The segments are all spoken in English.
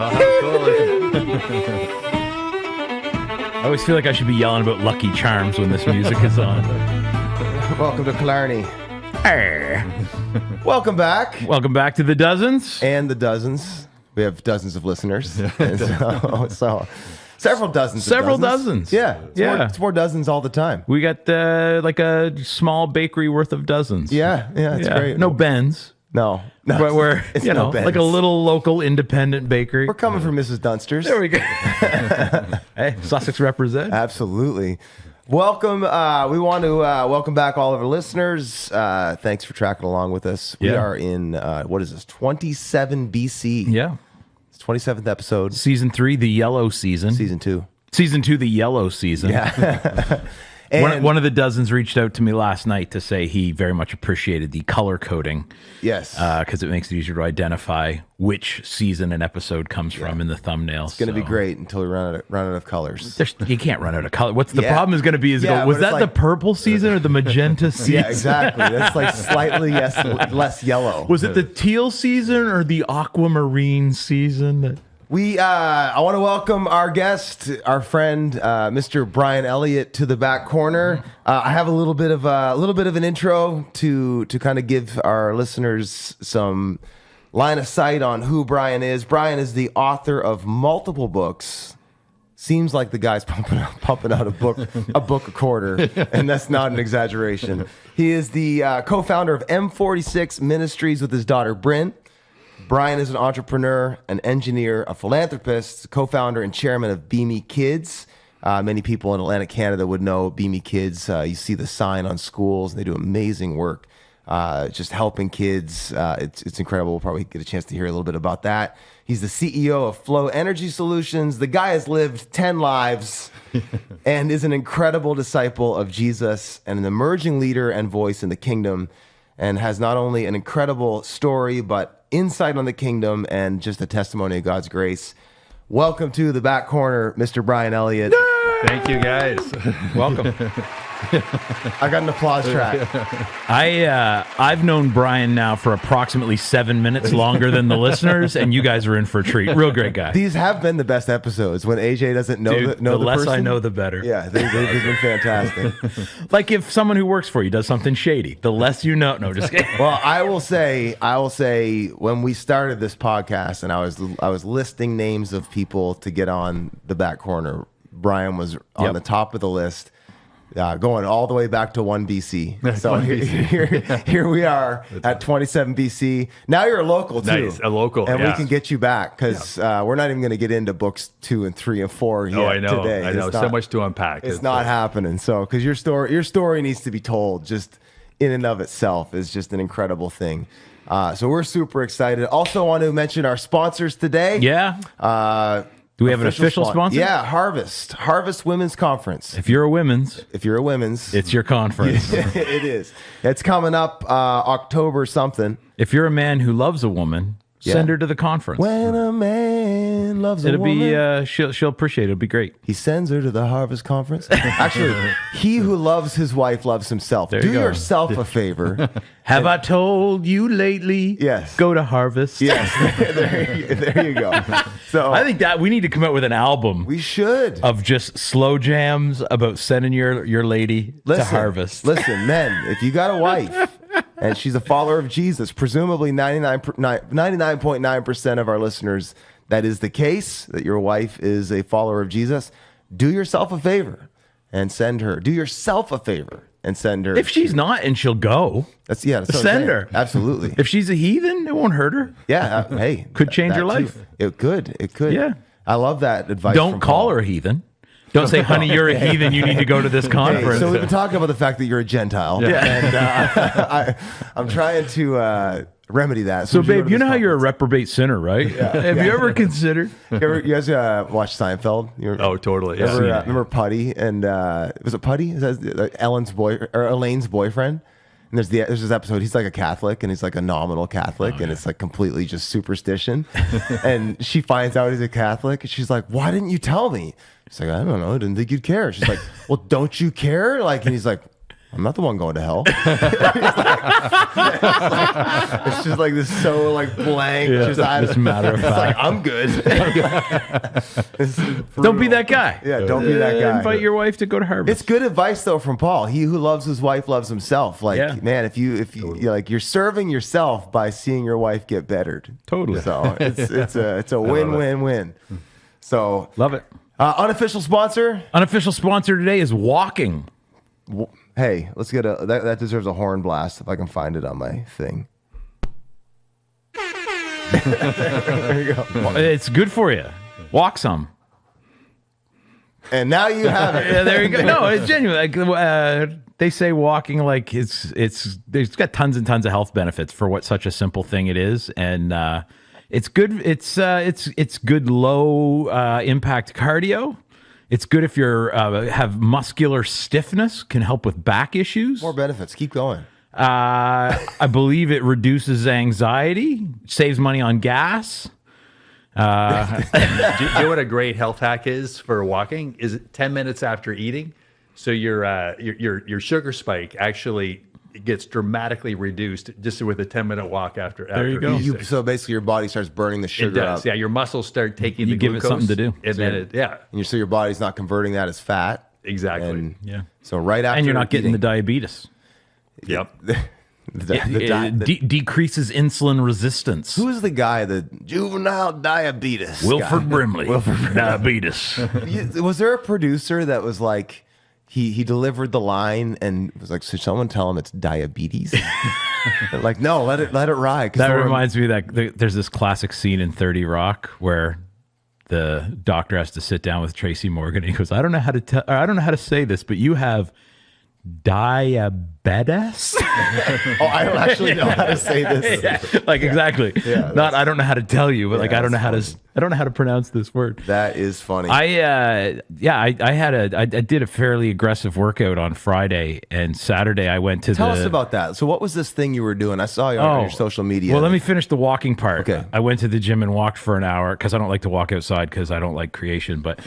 how cool is it? I always feel like I should be yelling about Lucky Charms when this music is on. Welcome to Killarney. Welcome back. Welcome back to the Dozens. And the Dozens. We have dozens of listeners. And so several dozens. Several dozens. Yeah. Yeah. It's more dozens all the time. We got like a small bakery worth of dozens. Yeah. It's great. No Ben's. No. But we're, it's you know, no Ben's. like a little local independent bakery. We're coming from Mrs. Dunster's. There we go. Hey, Sussex represent. Absolutely. Welcome. We want to welcome back all of our listeners. Thanks for tracking along with us. We are in, what is this, 27 BC. Yeah. It's 27th episode. Season 3, the yellow season. Season 2. Season 2, the yellow season. Yeah. And one of the dozens reached out to me last night to say he very much appreciated the color coding. Yes. Because it makes it easier to identify which season an episode comes from in the thumbnail. It's going to be great until we run out of colors. You can't run out of color. What's the problem is going to be was that like, the purple season or the magenta season? Yeah, exactly. That's like slightly less yellow. Was it the teal season or the aquamarine season? I want to welcome our guest, our friend, Mr. Bryan Elliott, to the back corner. I have a little bit of an intro to kind of give our listeners some line of sight on who Bryan is. Bryan is the author of multiple books. Seems like the guy's pumping out a book a quarter, and that's not an exaggeration. He is the co-founder of M46 Ministries with his daughter Bryn. Bryan is an entrepreneur, an engineer, a philanthropist, co-founder and chairman of Be Me Kids. Many people in Atlantic Canada would know Be Me Kids. You see the sign on schools. They do amazing work just helping kids. It's incredible. We'll probably get a chance to hear a little bit about that. He's the CEO of Flow Energy Solutions. The guy has lived 10 lives and is an incredible disciple of Jesus and an emerging leader and voice in the kingdom, and has not only an incredible story, but insight on the kingdom and just a testimony of God's grace. Welcome to the back corner, Mr. Bryan Elliott. Thank you, guys. Welcome. I got an applause track. I've known Bryan now for approximately 7 minutes longer than the listeners, and you guys are in for a treat. Real great guy. These have been the best episodes when AJ doesn't know the less person. I know, the better. Yeah, they've been fantastic. Like if someone who works for you does something shady, the less you know. No, just kidding. Well, I will say, when we started this podcast and I was listing names of people to get on the back corner, Bryan was on the top of the list. Going all the way back to 1 BC. So here we are at 27 BC. Now you're a local too. Nice, a local. And we can get you back because we're not even going to get into books 2 and 3 and 4 yet I know. today. I know. So much to unpack. It's not happening. So because your story needs to be told just in and of itself is just an incredible thing. So we're super excited. Also want to mention our sponsors today. Yeah. Do we have an official sponsor? Yeah, Harvest Women's Conference. If you're a women's, it's your conference. It is. It's coming up October something. If you're a man who loves a woman, send her to the conference. When a man loves a woman, it'll be she'll appreciate it. It'll be great. He sends her to the Harvest Conference. Actually, he who loves his wife loves himself. Do yourself a favor. Have I told you lately? Yes. Go to Harvest. Yes. there you go. So I think that we need to come out with an album. We should. Of just slow jams about sending your lady to Harvest. Listen, men, if you got a wife and she's a follower of Jesus, presumably 99.9% of our listeners, that is the case, that your wife is a follower of Jesus, do yourself a favor and send her. Do yourself a favor and send her. If she's not and she'll go, that's what I'm send saying. her. Absolutely. If she's a heathen, it won't hurt her. Yeah. Hey. Could change her life. Too. It could. Yeah. I love that advice. Don't call her a heathen. Don't say, honey, you're a heathen. You need to go to this conference. Hey, so we've been talking about the fact that you're a Gentile. Yeah. And I'm trying to remedy that. So babe, you know how you're a reprobate sinner, right? Yeah. Have you ever considered? You guys watch Seinfeld? Oh, totally. Yeah. Remember Putty? And was it Putty? Is that Elaine's boyfriend? And there's this episode. He's like a Catholic, and he's like a nominal Catholic, and it's like completely just superstition. And she finds out he's a Catholic, and she's like, "Why didn't you tell me?" She's like, "I don't know. I didn't think you'd care." She's like, "Well, don't you care?" Like, and he's like, I'm not the one going to hell. It's just like this so like blank. Yeah, just this matter of it's like, fact. I'm good. Don't be that guy. Yeah, don't be that guy. Invite your wife to go to Harvest. It's good advice though from Paul. He who loves his wife loves himself. Like, Yeah. man, if you you're like you're serving yourself by seeing your wife get bettered. Totally. So it's a win-win-win. So Love it. unofficial sponsor. Unofficial sponsor today is walking. Hey, let's get that deserves a horn blast if I can find it on my thing. There you go. It's good for you. Walk some. And now you have it. Yeah, there you go. No, it's genuine. Like, they say walking, like it's got tons and tons of health benefits for what such a simple thing it is, and it's good. It's good low impact cardio. It's good if you're have muscular stiffness. Can help with back issues. More benefits. Keep going. I believe it reduces anxiety, saves money on gas. Do you know what a great health hack is for walking? Is it 10 minutes after eating? So your sugar spike actually gets dramatically reduced just with a 10-minute walk after. There you go. So basically, your body starts burning the It sugar does. up. Yeah, your muscles start taking You the give it glucose. something to do. And then So your body's not converting that as fat. exactly. And Yeah, so right after and you're not getting the eating, diabetes. Yep. It decreases insulin resistance. who is the guy, the juvenile diabetes? Wilford guy? Brimley, diabetes. Was there a producer that was like, he delivered the line and was like, should someone tell him it's diabetes? They're like, no, let it ride. 'Cause That they're- reminds me that there's this classic scene in 30 Rock where the doctor has to sit down with Tracy Morgan. And he goes, I don't know how to say this, but you have diabetes. Oh, I don't actually know how to say this. Yeah, like exactly. Yeah, Not I don't know how to tell you, but like I don't know that's how to pronounce this word. That is funny. I did a fairly aggressive workout on Friday, and Saturday I went to Tell us about that. So what was this thing you were doing? I saw you on your social media. Well, let me finish the walking part. Okay. I went to the gym and walked for an hour because I don't like to walk outside because I don't like creation. But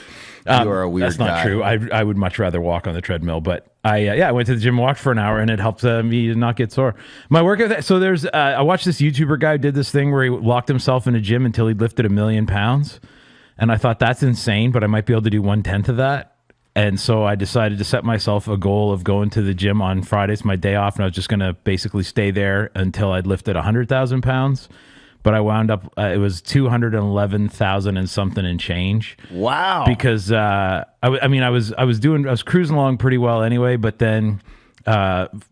You are a weird that's not guy. true. I would much rather walk on the treadmill. But I went to the gym and walked for an hour, and it helped me to not get sore. My workout. So there's I watched this YouTuber guy who did this thing where he locked himself in a gym until he lifted 1 million pounds, and I thought that's insane, but I might be able to do 1/10 of that. And so I decided to set myself a goal of going to the gym on Fridays, my day off, and I was just going to basically stay there until I'd lifted 100,000 pounds. But I wound up, it was 211,000 and something and change. Wow. Because I was cruising along pretty well anyway. But then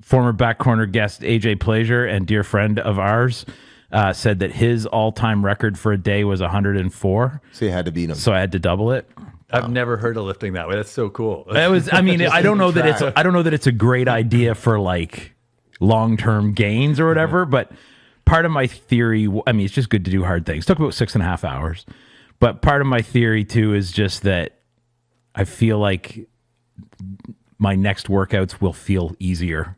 former back corner guest AJ Plaisir and dear friend of ours said that his all-time record for a day was 104. So you had to beat him. So I had to double it. I've never heard of lifting that way. That's so cool. It was. I mean, I don't know that it's. track. I don't know that it's a great idea for like long-term gains or whatever. But part of my theory, I mean, it's just good to do hard things. It took about 6.5 hours, but part of my theory too is just that I feel like my next workouts will feel easier.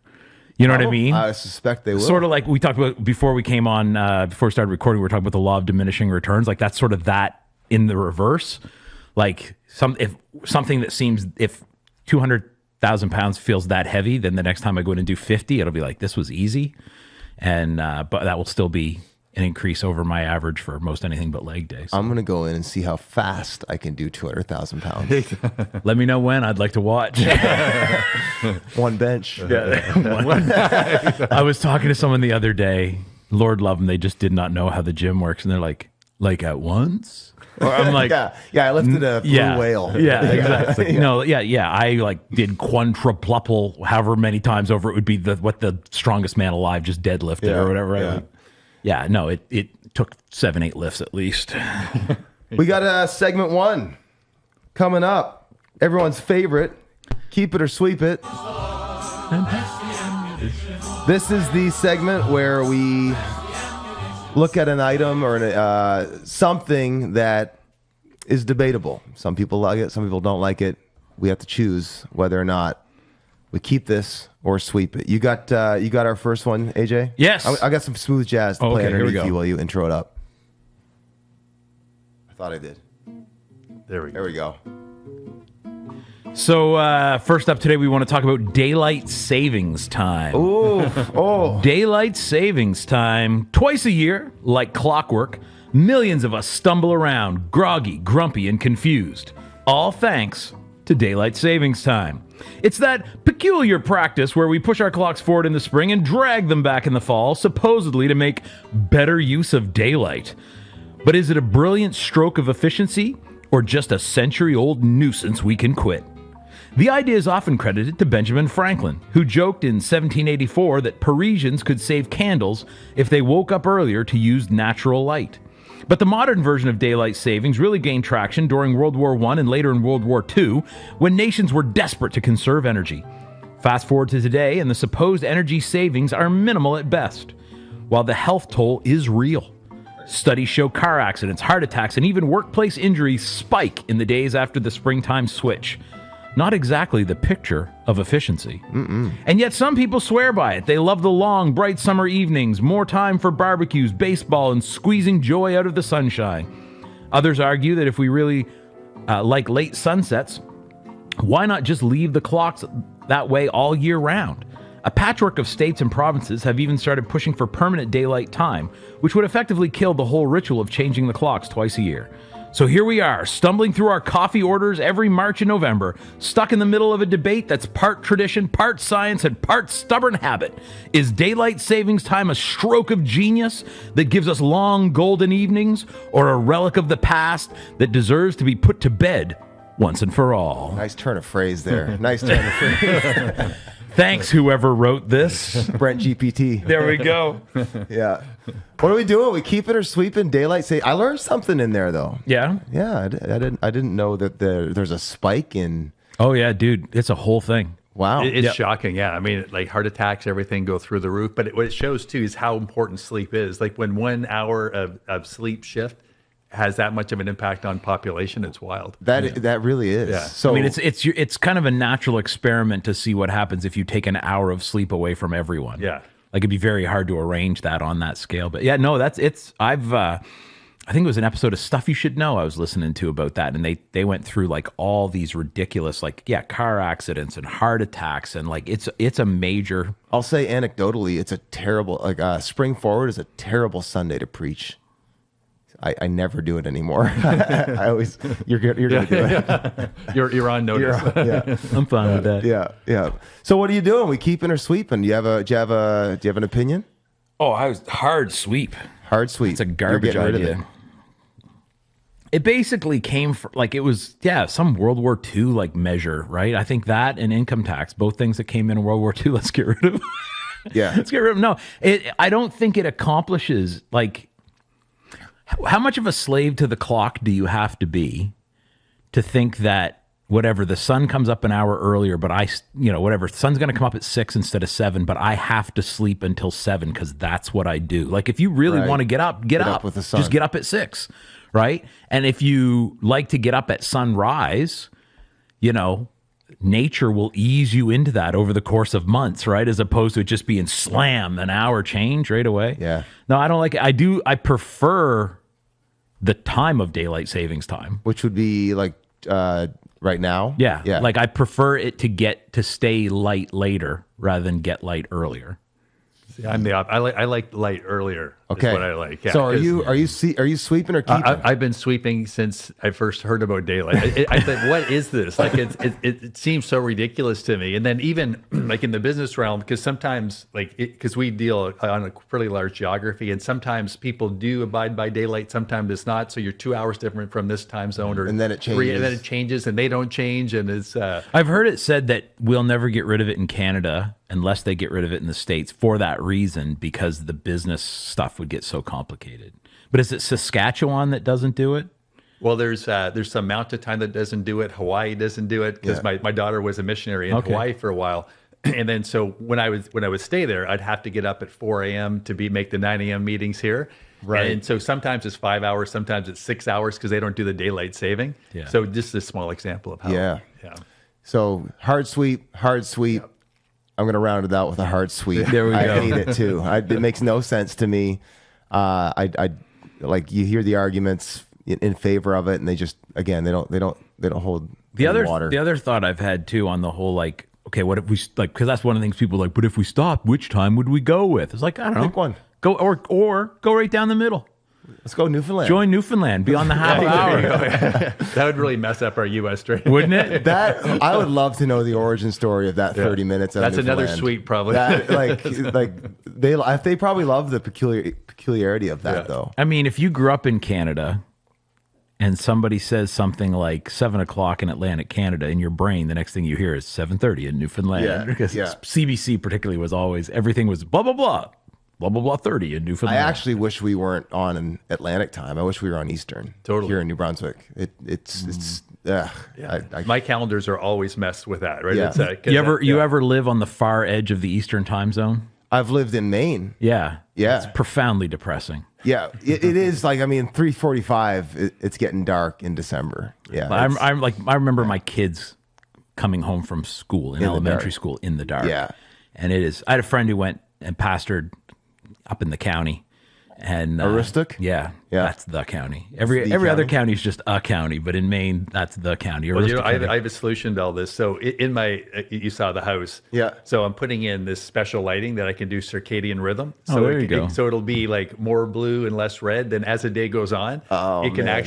You know what I mean? I suspect they will. Sort of like we talked about before we came on, before we started recording, we were talking about the law of diminishing returns. Like that's sort of that in the reverse. Like if 200,000 pounds feels that heavy, then the next time I go in and do 50, it'll be like, this was easy. And, but that will still be an increase over my average for most anything but leg days. I'm going to go in and see how fast I can do 200,000 pounds. Let me know when. I'd like to watch. One bench. I was talking to someone the other day, Lord love them, they just did not know how the gym works. And they're like at once? Or I'm like, yeah, I lifted a blue whale. Yeah, exactly. No, I like did quadruple, however many times over it would be what the strongest man alive just deadlifted or whatever. Right? No, it took 7-8 lifts at least. We got segment 1 coming up. Everyone's favorite, keep it or sweep it. This is the segment where we look at an item or something that is debatable. Some people like it, some people don't like it. We have to choose whether or not we keep this or sweep it. You got our first one, AJ? Yes. I got some smooth jazz to play Okay, here we underneath go. you while you intro it up. I thought I did. There we go. There we go. So first up today, we want to talk about daylight savings time. Daylight savings time. Twice a year, like clockwork, millions of us stumble around, groggy, grumpy, and confused. All thanks to daylight savings time. It's that peculiar practice where we push our clocks forward in the spring and drag them back in the fall, supposedly to make better use of daylight. But is it a brilliant stroke of efficiency or just a century-old nuisance we can quit? The idea is often credited to Benjamin Franklin, who joked in 1784 that Parisians could save candles if they woke up earlier to use natural light. But the modern version of daylight savings really gained traction during World War I and later in World War II, when nations were desperate to conserve energy. Fast forward to today, and the supposed energy savings are minimal at best, while the health toll is real. Studies show car accidents, heart attacks, and even workplace injuries spike in the days after the springtime switch. Not exactly the picture of efficiency. And yet some people swear by it. They love the long, bright summer evenings, more time for barbecues, baseball, and squeezing joy out of the sunshine. Others argue that if we really like late sunsets, why not just leave the clocks that way all year round? A patchwork of states and provinces have even started pushing for permanent daylight time, which would effectively kill the whole ritual of changing the clocks twice a year. So here we are, stumbling through our coffee orders every March and November, stuck in the middle of a debate that's part tradition, part science, and part stubborn habit. Is daylight savings time a stroke of genius that gives us long golden evenings, or a relic of the past that deserves to be put to bed once and for all? Nice turn of phrase there. Nice turn of phrase. Thanks, whoever wrote this. Brent GPT. There we go. Yeah. What are we doing? We keeping or sweeping daylight saving? I learned something in there though. Yeah? Yeah, I didn't know that there's a spike in. Oh yeah, dude, it's a whole thing. Wow. It's shocking. Yeah. I mean, like heart attacks, everything go through the roof. But what it shows too is how important sleep is. Like when 1 hour of sleep shift has that much of an impact on population, it's wild. That really is. Yeah. So I mean, it's kind of a natural experiment to see what happens if you take an hour of sleep away from everyone. Yeah. Like it'd be very hard to arrange that on that scale. But yeah, no, I think it was an episode of Stuff You Should Know I was listening to about that. And they went through like all these ridiculous, like, yeah, car accidents and heart attacks. And like, it's a major. I'll say anecdotally, it's a terrible, spring forward is a terrible Sunday to preach. I never do it anymore. I always, you're going to do it. You're on notice. Yeah. I'm fine with that. Yeah. So what are you doing? We keeping or sweeping? Do you have an opinion? Oh, I was hard sweep. Hard sweep. It's a garbage idea. It basically came from, like, it was, some World War II, like, measure, right? I think that and income tax, both things that came in World War II, let's get rid of. Yeah. Let's get rid of. No, I don't think it accomplishes, like, how much of a slave to the clock do you have to be to think that whatever, the sun comes up an hour earlier, but whatever, the sun's going to come up at 6 instead of 7, but I have to sleep until 7 because that's what I do. Like if you really want to get up with the sun. Just get up at 6, right? And if you like to get up at sunrise, nature will ease you into that over the course of months, right? As opposed to it just being slam, an hour change right away. Yeah. No, I don't like it. I prefer the time of daylight savings time, which would be like right now. Yeah. Like I prefer it to stay light later rather than get light earlier. See, I'm the I like light earlier. Okay. Is what I like. Yeah, so are you sweeping or keeping? I've been sweeping since I first heard about daylight. I thought, what is this? Like it seems so ridiculous to me. And then even like in the business realm, because sometimes because we deal on a pretty large geography, and sometimes people do abide by daylight, sometimes it's not. So you're 2 hours different from this time zone, and then it changes. 3, and then it changes, and they don't change, and it's. I've heard it said that we'll never get rid of it in Canada unless they get rid of it in the States for that reason, because the business stuff would get so complicated. But is it Saskatchewan that doesn't do it? Well, there's some mountain time that doesn't do it. Hawaii doesn't do it because my daughter was a missionary in Hawaii for a while. And then so when I would stay there, I'd have to get up at 4 a.m. to make the 9 a.m. meetings here. Right. And so sometimes it's 5 hours, sometimes it's 6 hours because they don't do the daylight saving. Yeah. So just a small example of how. Yeah. So hard sweep. Yep. I'm going to round it out with a hard sweep. There we go. I hate it too. It makes no sense to me. I like, you hear the arguments in favor of it, and they just, again, they water. The other thought I've had too on the whole, like, okay, what if we like, because that's one of the things people are like, but if we stop, which time would we go with? It's like, I don't know. Pick one. Go or go right down the middle. Let's go Newfoundland. Join Newfoundland. Be on the half hour. That would really mess up our U.S. trade. Wouldn't it? That I would love to know the origin story of that 30 minutes. That's another sweet, probably. That, they probably love the peculiarity of that, though. I mean, if you grew up in Canada and somebody says something like 7 o'clock in Atlantic Canada, in your brain, the next thing you hear is 7:30 in Newfoundland. Yeah, Because yeah. CBC particularly was always, everything was blah, blah, blah. Blah, blah, blah, 30 in I Newfoundland. actually wish we weren't on an Atlantic time. I wish we were on Eastern. Totally. Here in New Brunswick. My calendars are always messed with that, right? Yeah. It's, You ever live on the far edge of the Eastern time zone? I've lived in Maine. Yeah. Yeah. It's profoundly depressing. Yeah, it is like, I mean, 3:45, it's getting dark in December. Yeah. I remember my kids coming home from school in the elementary dark. school in the dark. Yeah. And it is, I had a friend who went and pastored up in the county. And Aroostook? Yeah. Yeah. That's the county. Every the other county? county is just a county, but in Maine, that's the county. Well, Aroostook County. I have a solution to all this. So in my, you saw the house. Yeah. So I'm putting in this special lighting that I can do circadian rhythm. Oh, So there you go. So it'll be like more blue and less red. Then as the day goes on, it can man.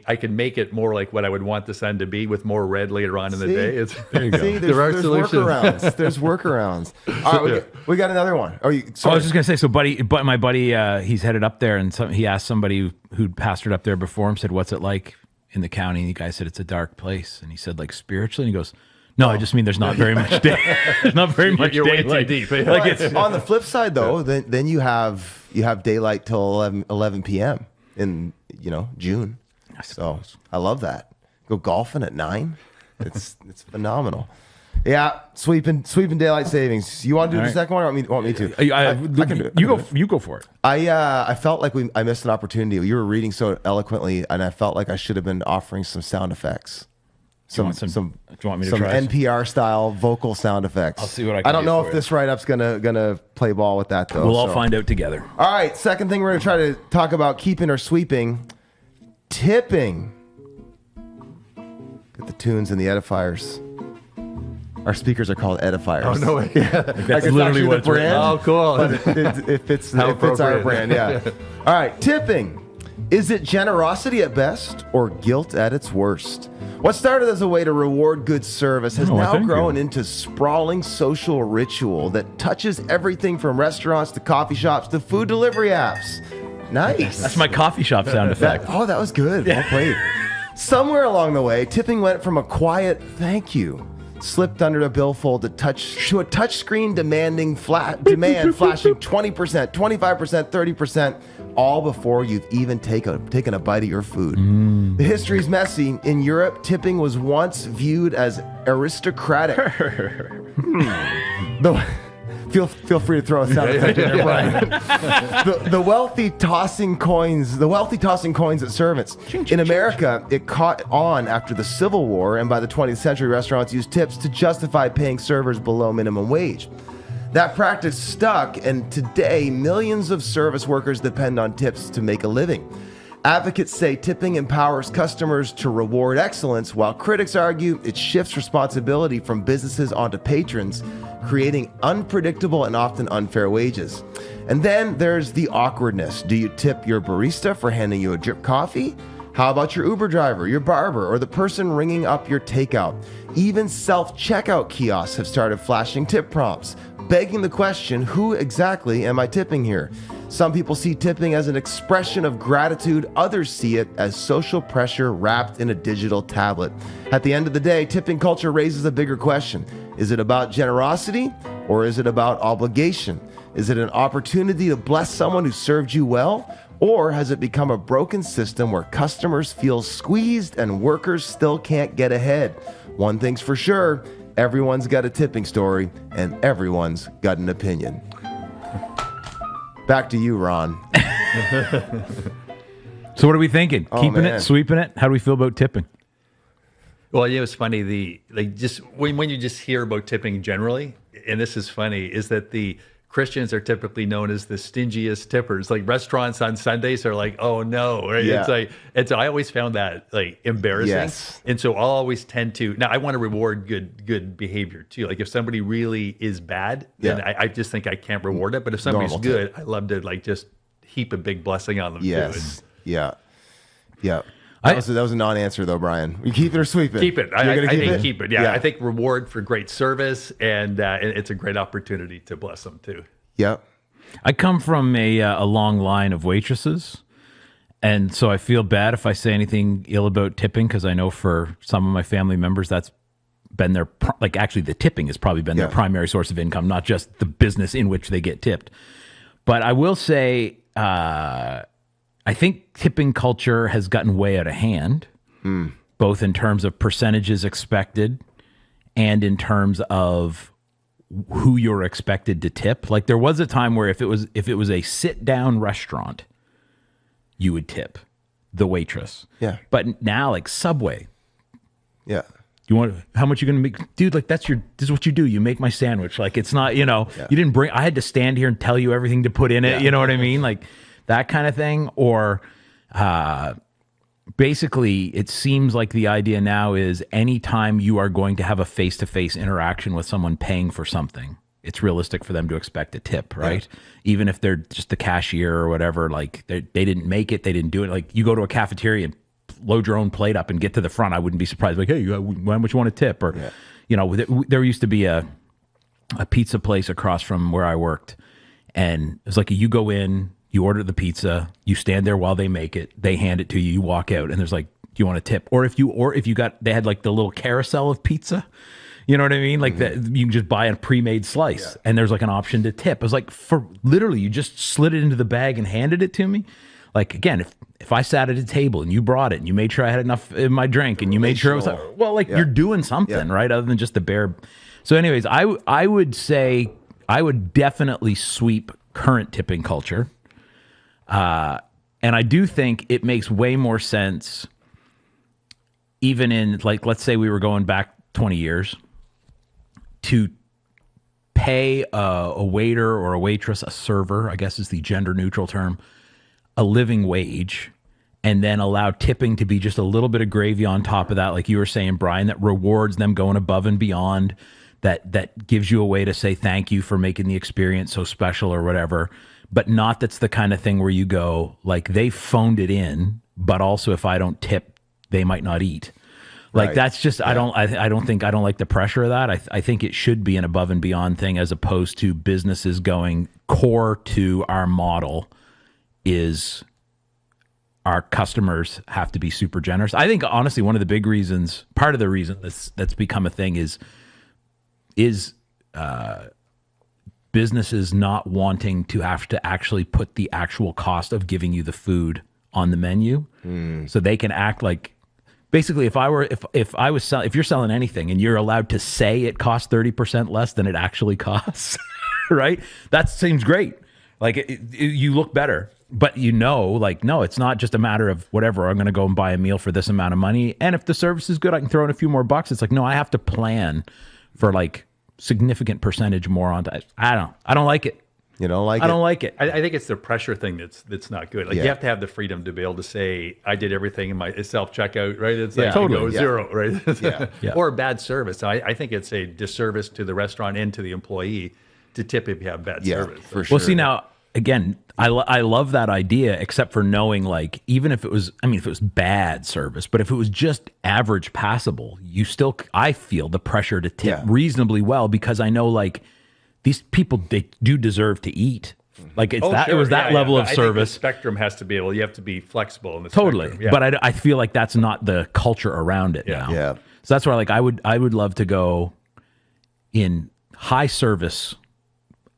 I can make it more like what I would want the sun to be with more red later on in the day. It's, There you go. See, There are there's solutions. workarounds. There's workarounds. All right, we got another one. I was just gonna say, so my buddy, he's headed up there, and he asked somebody who'd pastored up there before him, said, "What's it like in the county?" And the guy said, "It's a dark place." And he said, "Like spiritually?" And he goes, "No, I just mean there's not very much day. There's not very much You're way daylight." too deep. Like it's On the flip side, though, then you have daylight till 11 p.m. in June. So I love that. Go golfing at 9. It's phenomenal. Yeah, sweeping daylight savings. You want to do All the right. second one, or want me to? I can do it. You go for it. I felt like I missed an opportunity. You were reading so eloquently, and I felt like I should have been offering some sound effects. Do you want me to some try? NPR style vocal sound effects. I'll see what I can I don't do know for if you. this write-up's gonna play ball with that though. We'll all so. find out together. All right, second thing we're gonna try to talk about keeping or sweeping, tipping. Get the tunes and the edifiers. Our speakers are called edifiers. Oh, no way. That's literally what it's written. Oh, cool. It fits How our appropriate. brand, yeah. All right, tipping. Is it generosity at best or guilt at its worst? What started as a way to reward good service has now thank grown you. into sprawling social ritual that touches everything from restaurants to coffee shops to food delivery apps. Nice. That's my coffee shop sound effect. That was good. Well played. Somewhere along the way, tipping went from a quiet thank you, slipped under a billfold to a touchscreen demand flashing 20%, 25%, 30%, all before you've even taken a bite of your food. The history's messy. In Europe, tipping was once viewed as aristocratic. Feel free to throw a sound effect in there, Brian. The wealthy tossing coins at servants. In America, it caught on after the Civil War, and by the 20th century, restaurants used tips to justify paying servers below minimum wage. That practice stuck, and today, millions of service workers depend on tips to make a living. Advocates say tipping empowers customers to reward excellence, while critics argue it shifts responsibility from businesses onto patrons, creating unpredictable and often unfair wages. And then there's the awkwardness. Do you tip your barista for handing you a drip coffee? How about your Uber driver, your barber, or the person ringing up your takeout? Even self-checkout kiosks have started flashing tip prompts, begging the question, who exactly am I tipping here? Some people see tipping as an expression of gratitude. Others see it as social pressure wrapped in a digital tablet. At the end of the day, tipping culture raises a bigger question. Is it about generosity or is it about obligation? Is it an opportunity to bless someone who served you well? Or has it become a broken system where customers feel squeezed and workers still can't get ahead? One thing's for sure, everyone's got a tipping story and everyone's got an opinion. Back to you, Ron. So what are we thinking? Keeping man. it, sweeping it? How do we feel about tipping? Well, yeah, it was funny. When you just hear about tipping generally, and this is funny, is that the Christians are typically known as the stingiest tippers. Like restaurants on Sundays are like, oh no, right? Yeah. It's I always found that like embarrassing. Yes. And so I'll always tend to, now I want to reward good behavior too. Like if somebody really is bad, then I just think I can't reward it. But if somebody's Normal good, I love to like just heap a big blessing on them too. Yes. Yeah. Yeah. That was a non-answer though, Brian. You keep it or sweep it? Keep it. You're gonna I think keep it. Yeah. Yeah. I think reward for great service, and it's a great opportunity to bless them too. Yep. I come from a long line of waitresses, and so I feel bad if I say anything ill about tipping, because I know for some of my family members that's been their like actually the tipping has probably been their primary source of income, not just the business in which they get tipped. But I will say, I think tipping culture has gotten way out of hand, both in terms of percentages expected and in terms of who you're expected to tip. Like there was a time where if it was a sit down restaurant, you would tip the waitress. Yeah. But now like Subway, Yeah. you want how much you're gonna make, dude? Like this is what you do. You make my sandwich. Like it's not, you didn't bring. I had to stand here and tell you everything to put in it. You know what I mean? Like that kind of thing. Or basically, it seems like the idea now is anytime you are going to have a face-to-face interaction with someone paying for something, it's realistic for them to expect a tip, right? Yeah. Even if they're just the cashier or whatever, like they didn't make it, they didn't do it. Like you go to a cafeteria and load your own plate up and get to the front, I wouldn't be surprised. Like, hey, how much you want to tip? Or, there used to be a pizza place across from where I worked, and it's like you go in, you order the pizza, you stand there while they make it, they hand it to you, you walk out, and there's like, do you want a tip? Or if you got, they had like the little carousel of pizza, you know what I mean? Like that, you can just buy a pre-made slice, and there's like an option to tip. It was like, for literally, you just slid it into the bag and handed it to me. Like again, if I sat at a table and you brought it and you made sure I had enough in my drink and you made sure it was you're doing something, right? Other than just the bare. So anyways, I would say I would definitely sweep current tipping culture. And I do think it makes way more sense, even in like, let's say we were going back 20 years, to pay a waiter or a waitress, a server, I guess is the gender neutral term, a living wage, and then allow tipping to be just a little bit of gravy on top of that, like you were saying, Brian, that rewards them going above and beyond, that gives you a way to say thank you for making the experience so special or whatever. But not that's the kind of thing where you go, like, they phoned it in, but also if I don't tip, they might not eat. Like, right. That's just, I don't like the pressure of that. I think it should be an above and beyond thing, as opposed to businesses going core to our model is our customers have to be super generous. I think, honestly, one of the big reasons, part of the reason that's become a thing is businesses not wanting to have to actually put the actual cost of giving you the food on the menu, so they can act like, basically, if you're selling anything and you're allowed to say it costs 30% less than it actually costs, right? That seems great. Like you look better, but like, no, it's not just a matter of whatever. I'm going to go and buy a meal for this amount of money, and if the service is good, I can throw in a few more bucks. It's like, no, I have to plan for like significant percentage more on that. I don't like it. You don't like it? I don't like it. I think it's the pressure thing that's not good. Like, you have to have the freedom to be able to say, I did everything in my self-checkout, right? It's like, totally. zero, right? Yeah. Or bad service. I think it's a disservice to the restaurant and to the employee to tip if you have bad service. For sure. Well, see, now, again, I love that idea, except for knowing, like, even if it was bad service, but if it was just average passable, I feel the pressure to tip reasonably well, because I know, like, these people, they do deserve to eat. Like, it was that level of service. The spectrum has to be you have to be flexible in the totally. spectrum. But I feel like that's not the culture around it now. Yeah. So that's why, like, I would love to go in high service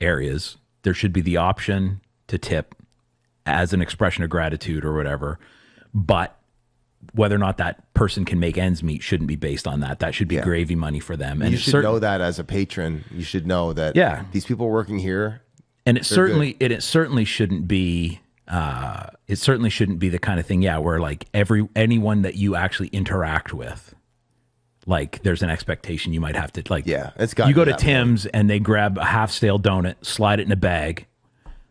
areas. There should be the option to tip as an expression of gratitude or whatever, but whether or not that person can make ends meet shouldn't be based on that. That should be gravy money for them. And you should know that as a patron. You should know that these people working here, and it certainly shouldn't be the kind of thing where like anyone that you actually interact with, like there's an expectation you might have to like. Yeah, it's got you go to to that Tim's and they grab a half stale donut, slide it in a bag,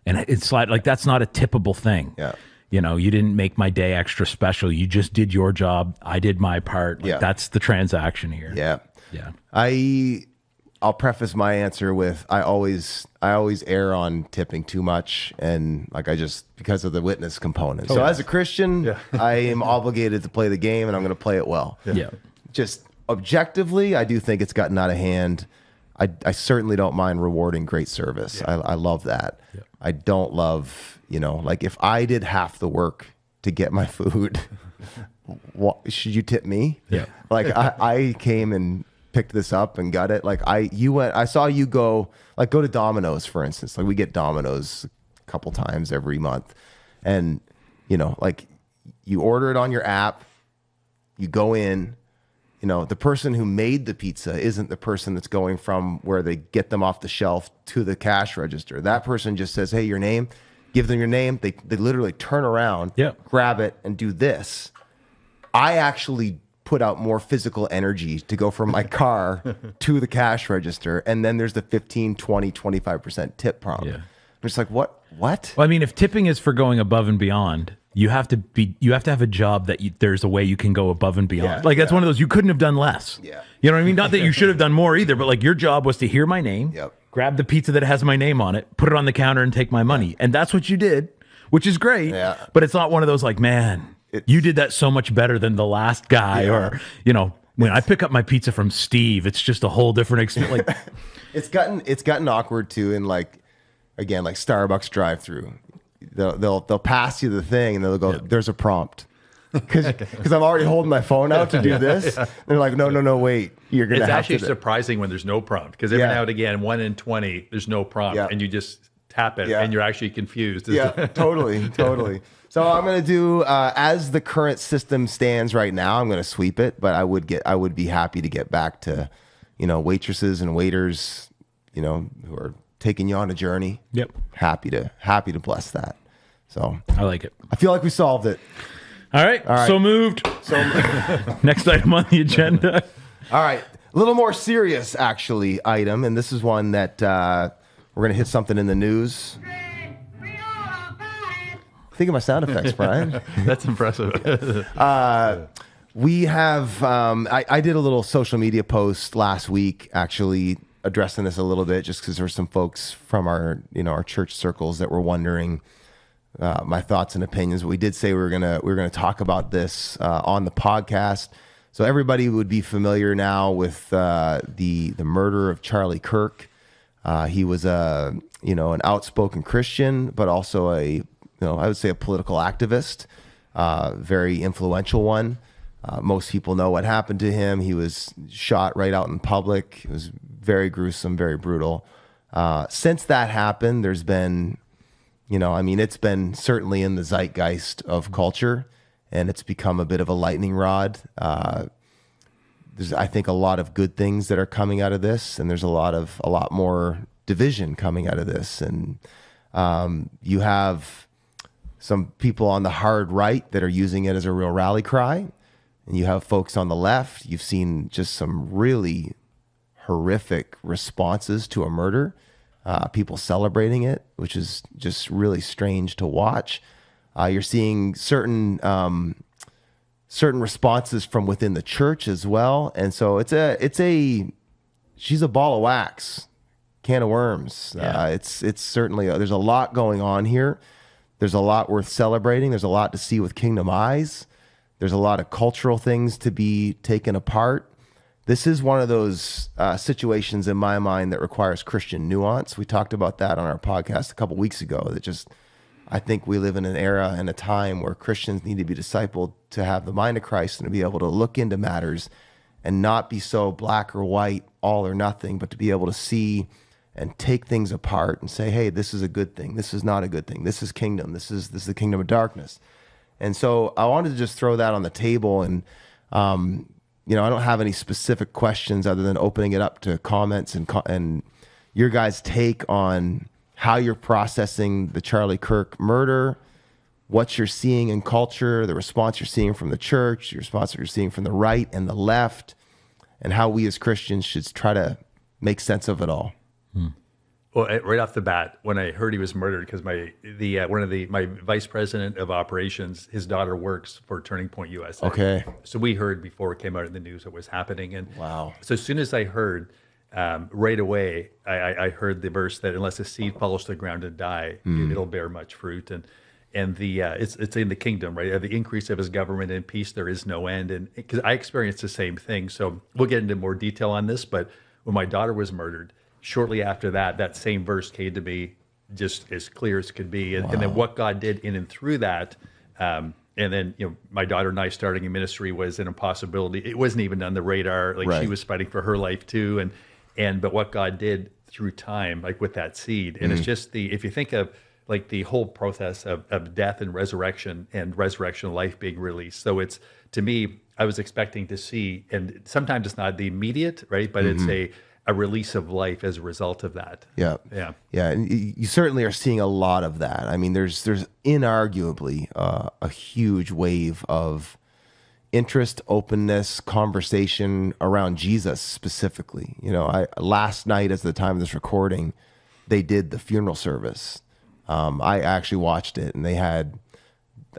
and it's like that's not a tippable thing. Yeah. You know, you didn't make my day extra special. You just did your job. I did my part. Like, that's the transaction here. Yeah. Yeah. I'll preface my answer with I always err on tipping too much, and like because of the witness component. So as a Christian, I am obligated to play the game, and I'm going to play it well. Yeah. Just objectively, I do think it's gotten out of hand. I certainly don't mind rewarding great service. I love that. Yeah. I don't love, like if I did half the work to get my food, should you tip me? Yeah. Like I came and picked this up and got it. Like I saw you go to Domino's, for instance. Like we get Domino's a couple times every month, and like you order it on your app, you go in. The person who made the pizza isn't the person that's going from where they get them off the shelf to the cash register. That person just says, hey, your name, give them your name. They literally turn around, grab it, and do this. I actually put out more physical energy to go from my car to the cash register. And then there's the 15, 20, 25% tip problem. Yeah. I'm just like, what? Well, I mean, if tipping is for going above and beyond, you have to have a job that there's a way you can go above and beyond. Like that's one of those, you couldn't have done less. Yeah. You know what I mean? Not that you should have done more either, but like your job was to hear my name, grab the pizza that has my name on it, put it on the counter and take my money. And that's what you did, which is great. Yeah. But it's not one of those like, man, you did that so much better than the last guy. Or, when I pick up my pizza from Steve, it's just a whole different experience. Like, it's gotten awkward too. In like Starbucks drive-through. They'll pass you the thing and they'll go, there's a prompt. Because I'm already holding my phone out to do this. And they're like, no, wait. You're going to have to. It's actually surprising when there's no prompt. Because every now and again, 1 in 20, there's no prompt. And you just tap it and you're actually confused. Totally. So I'm going to do, as the current system stands right now, I'm going to sweep it. But I would be happy to get back to, waitresses and waiters, who are taking you on a journey. Yep. Happy to bless that. So I like it. I feel like we solved it. All right. So moved. Next item on the agenda. All right. A little more serious, actually, item. And this is one that we're going to hit something in the news. Think of my sound effects, Brian. That's impressive. We have, I did a little social media post last week, actually, addressing this a little bit, just because there were some folks from our church circles that were wondering my thoughts and opinions. But we did say we were gonna talk about this on the podcast, so everybody would be familiar now with the murder of Charlie Kirk. He was an outspoken Christian, but also I would say a political activist, very influential one. Most people know what happened to him. He was shot right out in public. It was very gruesome, very brutal. Since that happened, there's been, it's been certainly in the zeitgeist of culture, and it's become a bit of a lightning rod. There's, I think, a lot of good things that are coming out of this, and there's a lot more division coming out of this. And you have some people on the hard right that are using it as a real rally cry, and you have folks on the left. You've seen just some really horrific responses to a murder, people celebrating it, which is just really strange to watch. You're seeing certain responses from within the church as well, and so she's a ball of wax, can of worms. It's certainly there's a lot going on here. There's a lot worth celebrating. There's a lot to see with kingdom eyes. There's a lot of cultural things to be taken apart. This is one of those situations in my mind that requires Christian nuance. We talked about that on our podcast a couple weeks ago. I think we live in an era and a time where Christians need to be discipled to have the mind of Christ and to be able to look into matters and not be so black or white, all or nothing, but to be able to see and take things apart and say, hey, this is a good thing. This is not a good thing. This is kingdom. This is the kingdom of darkness. And so I wanted to just throw that on the table. And, I don't have any specific questions other than opening it up to comments and your guys' take on how you're processing the Charlie Kirk murder, what you're seeing in culture, the response you're seeing from the church, the response you're seeing from the right and the left. and how we as Christians should try to make sense of it all. Well, right off the bat, when I heard he was murdered, because my vice president of operations, his daughter works for Turning Point USA. Okay. So we heard before it came out in the news what was happening, and Wow. So as soon as I heard, right away, I heard the verse that unless a seed falls to the ground and die, it'll bear much fruit, and it's in the kingdom, right? The increase of his government and peace, there is no end, and because I experienced the same thing. So we'll get into more detail on this, but when my daughter was murdered, shortly after that, that same verse came to me just as clear as could be. And then what God did in and through that, and then, my daughter and I starting a ministry was an impossibility. It wasn't even on the radar. Like she was fighting for her life too. But what God did through time, like with that seed, and it's just if you think of like the whole process of death and resurrection life being released. So it's, to me, I was expecting to see, and sometimes it's not the immediate, right? But it's a release of life as a result of that. Yeah. And you certainly are seeing a lot of that. I mean, there's inarguably a huge wave of interest, openness, conversation around Jesus specifically. Last night, at the time of this recording, they did the funeral service. I actually watched it, and they had,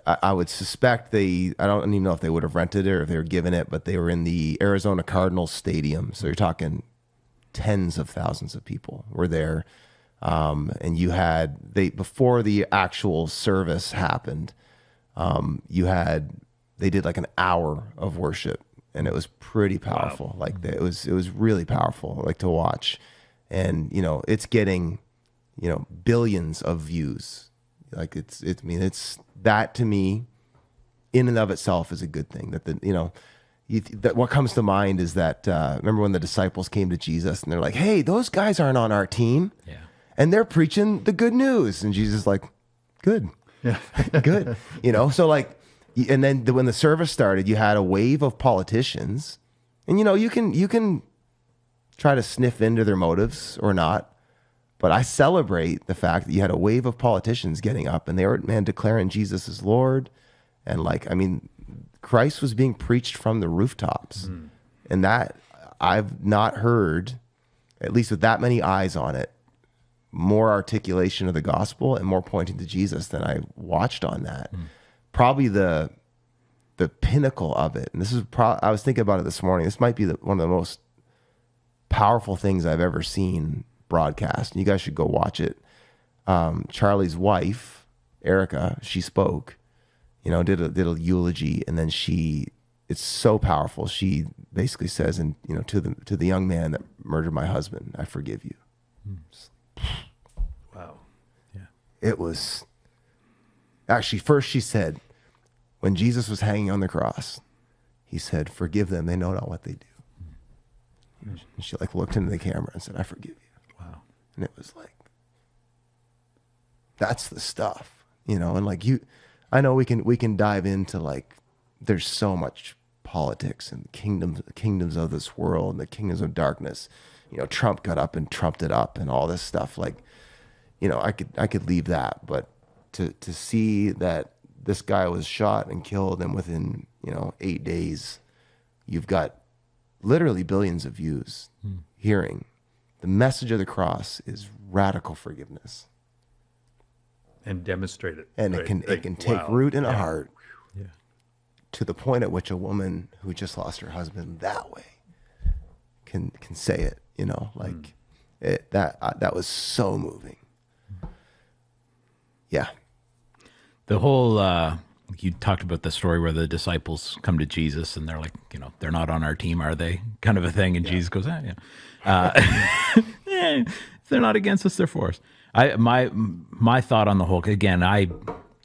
I would suspect I don't even know if they would have rented it or if they were given it, but they were in the Arizona Cardinals stadium. So you're talking tens of thousands of people were there. And before the actual service happened, they did like an hour of worship, and it was pretty powerful. Wow. Like it was really powerful, like to watch. And, it's getting, billions of views. Like it's that, to me, in and of itself, is a good thing. That what comes to mind is that, remember when the disciples came to Jesus and they're like, hey, those guys aren't on our team. Yeah. And they're preaching the good news. And Jesus is like, good. Yeah. Good. So like, and then when the service started, you had a wave of politicians, and, you can try to sniff into their motives or not. But I celebrate the fact that you had a wave of politicians getting up, and they were, declaring Jesus as Lord. And Christ was being preached from the rooftops. And that, I've not heard, at least with that many eyes on it, more articulation of the gospel and more pointing to Jesus than I watched on that. Probably the pinnacle of it. And this is I was thinking about it this morning. This might be one of the most powerful things I've ever seen broadcast. And you guys should go watch it. Charlie's wife, Erica, she spoke, did a eulogy, and then it's so powerful. She basically says, and to the young man that murdered my husband, I forgive you. Wow. Yeah. It was actually, first she said, when Jesus was hanging on the cross, he said, forgive them, they know not what they do. And she looked into the camera and said, I forgive you. Wow. And it was like, that's the stuff, and I know we can dive into there's so much politics and kingdoms of this world and the kingdoms of darkness. Trump got up and trumped it up and all this stuff. I could leave that, but to see that this guy was shot and killed, and within 8 days, you've got literally billions of views hearing the message of the cross is radical forgiveness, and demonstrate it, and right? it can take root in a heart. Yeah. To the point at which a woman who just lost her husband that way can say it, that was so moving. Yeah. The whole, you talked about the story where the disciples come to Jesus and they're like, they're not on our team, are they? Kind of a thing. And Jesus goes, yeah. If they're not against us, they're for us. My thought on the whole, again, I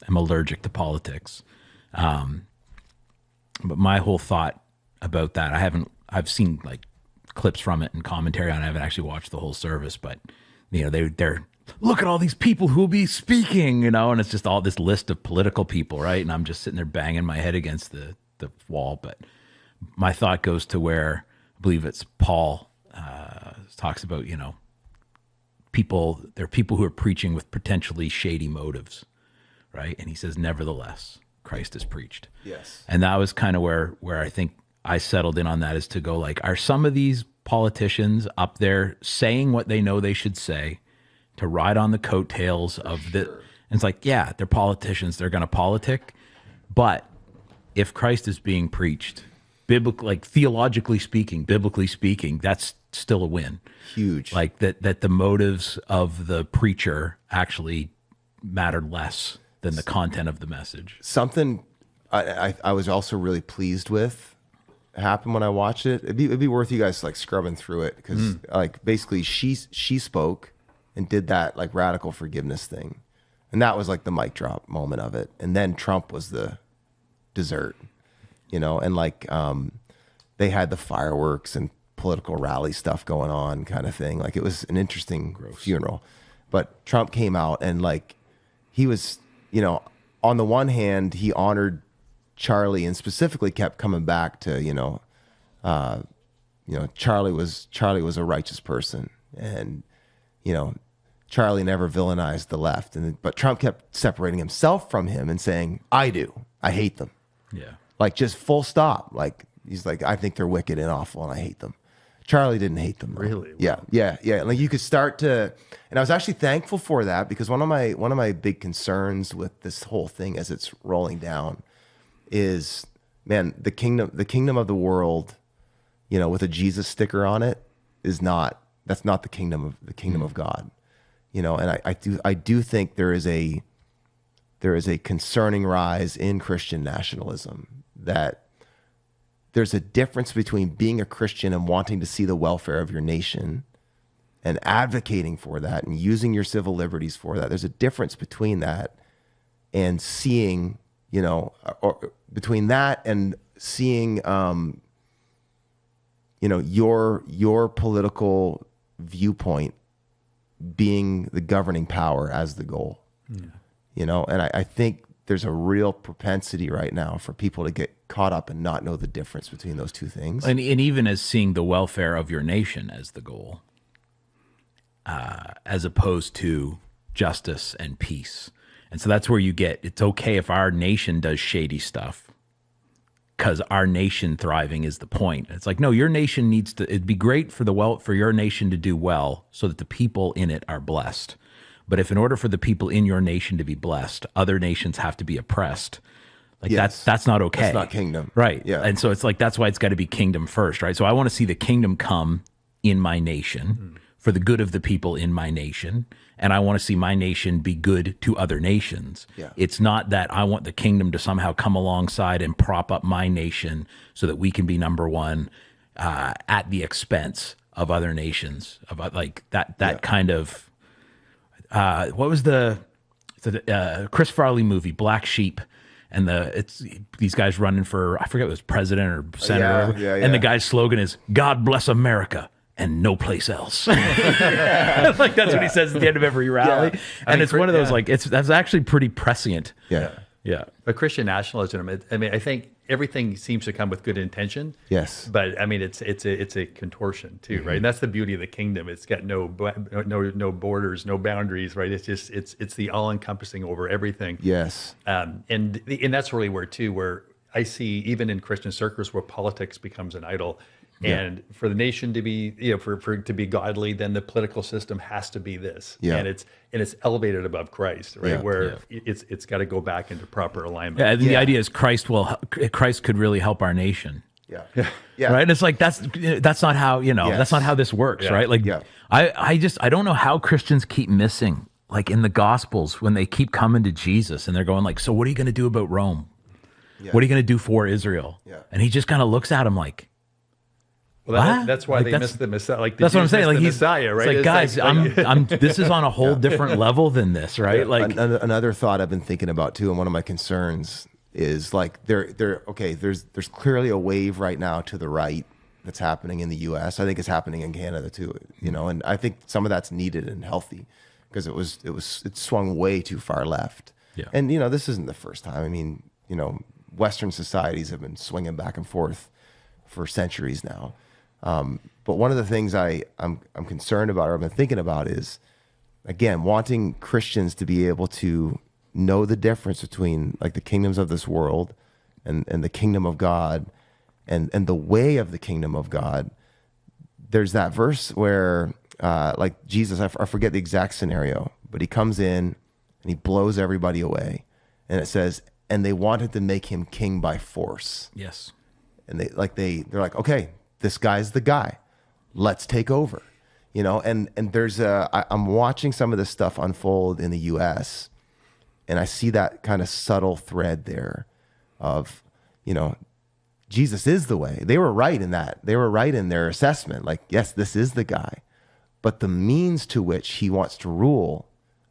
am allergic to politics. But my whole thought about that, I've seen clips from it and commentary on it. I haven't actually watched the whole service, but they're look at all these people who will be speaking, and it's just all this list of political people, right? And I'm just sitting there banging my head against the wall. But my thought goes to where I believe it's Paul talks about, there are people who are preaching with potentially shady motives, right? And he says, nevertheless, Christ is preached. Yes. And that was kind of where I think I settled in on that is to go like, are some of these politicians up there saying what they know they should say to ride on the coattails of the, and it's like, yeah, they're politicians. They're going to politic. But if Christ is being preached, biblically, like theologically speaking, biblically speaking, that's still a win. Huge. Like that the motives of the preacher actually mattered less than the content of the message. Something I was also really pleased with happened when I watched it. It'd be worth you guys like scrubbing through it, because like basically she spoke and did that like radical forgiveness thing, and that was like the mic drop moment of it. And then Trump was the dessert, and like they had the fireworks and political rally stuff going on, kind of thing. Like it was an interesting funeral. But Trump came out and like he was, on the one hand he honored Charlie and specifically kept coming back to, Charlie was a righteous person, and Charlie never villainized the left, but Trump kept separating himself from him and saying, I hate them. Yeah. Like just full stop. Like he's like, I think they're wicked and awful and I hate them. Charlie didn't hate them, though. Really? Yeah. Like you could start to, and I was actually thankful for that, because one of my big concerns with this whole thing as it's rolling down is, man, the kingdom of the world, with a Jesus sticker on it that's not the kingdom of God, and I do think there is a concerning rise in Christian nationalism, that there's a difference between being a Christian and wanting to see the welfare of your nation and advocating for that and using your civil liberties for that. There's a difference between that and seeing, or between that and seeing, your political viewpoint being the governing power as the goal. Yeah. And I think there's a real propensity right now for people to get caught up and not know the difference between those two things. And even as seeing the welfare of your nation as the goal, as opposed to justice and peace. And so that's where you get, it's okay if our nation does shady stuff, because our nation thriving is the point. It's like, no, your nation needs to, it'd be great for your nation to do well so that the people in it are blessed. But if in order for the people in your nation to be blessed, other nations have to be oppressed, like that's not okay. That's not kingdom. Right. Yeah. And so it's like, that's why it's got to be kingdom first, right? So I want to see the kingdom come in my nation for the good of the people in my nation. And I want to see my nation be good to other nations. Yeah. It's not that I want the kingdom to somehow come alongside and prop up my nation so that we can be number one at the expense of other nations. About like that kind of, what was the Chris Farley movie, Black Sheep? And it's these guys running for, I forget if it was president or senator. Yeah. And the guy's slogan is, God bless America and no place else. Like that's what he says at the end of every rally. Yeah. And it's one of those, like, that's actually pretty prescient. Yeah. Yeah. But Christian nationalism, I think everything seems to come with good intention. Yes. But I mean, it's a contortion too, right? And that's the beauty of the kingdom. It's got no borders, no boundaries, right? It's just it's the all encompassing over everything. Yes. And that's really where I see, even in Christian circles, where politics becomes an idol. And for the nation to be, for it to be godly, then the political system has to be this. Yeah. And it's elevated above Christ, right? Yeah. Where it's got to go back into proper alignment. Yeah, the idea is Christ could really help our nation. Yeah. Right. And it's like, that's not how, that's not how this works. Yeah. Right. Like, I don't know how Christians keep missing, like in the Gospels, when they keep coming to Jesus and they're going like, so what are you going to do about Rome? Yeah. What are you going to do for Israel? Yeah. And he just kind of looks at him like, well, that's why they missed the Messiah. Like that's what I'm saying. Like he's Messiah, right? It's like, guys, I'm. This is on a whole different level than this, right? Yeah. Like another thought I've been thinking about too, and one of my concerns is like there's clearly a wave right now to the right that's happening in the U.S. I think it's happening in Canada too, and I think some of that's needed and healthy, because it swung way too far left. Yeah. And this isn't the first time. I mean, Western societies have been swinging back and forth for centuries now. But one of the things I'm concerned about, or I've been thinking about, is, again, wanting Christians to be able to know the difference between like the kingdoms of this world and the kingdom of God, and the way of the kingdom of God, there's that verse where like Jesus, I forget the exact scenario, but he comes in and he blows everybody away. And it says, and they wanted to make him king by force. Yes. And they're like, okay, this guy's the guy. Let's take over. You know, and there's I'm watching some of this stuff unfold in the US, and I see that kind of subtle thread there of, you know, Jesus is the way. They were right in that. They were right in their assessment. Like, yes, this is the guy. But the means to which he wants to rule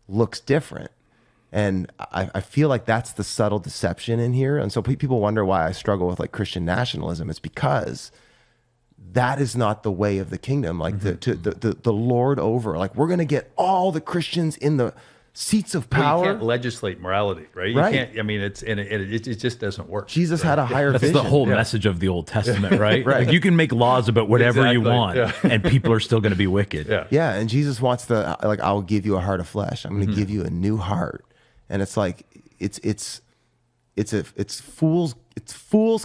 looks different. And I feel like that's the subtle deception in here. And so people wonder why I struggle with like Christian nationalism. It's because that is not the way of the kingdom. Like the Lord over, like we're going to get all the Christians in the seats of power. Well, you can't legislate morality, right? You can't. I mean, it just doesn't work. Jesus had a higher vision. That's the whole message of the Old Testament, right? Right. Like you can make laws about whatever you want, and people are still going to be wicked. Yeah, and Jesus wants like, I'll give you a heart of flesh. I'm going to give you a new heart, and it's like it's fool's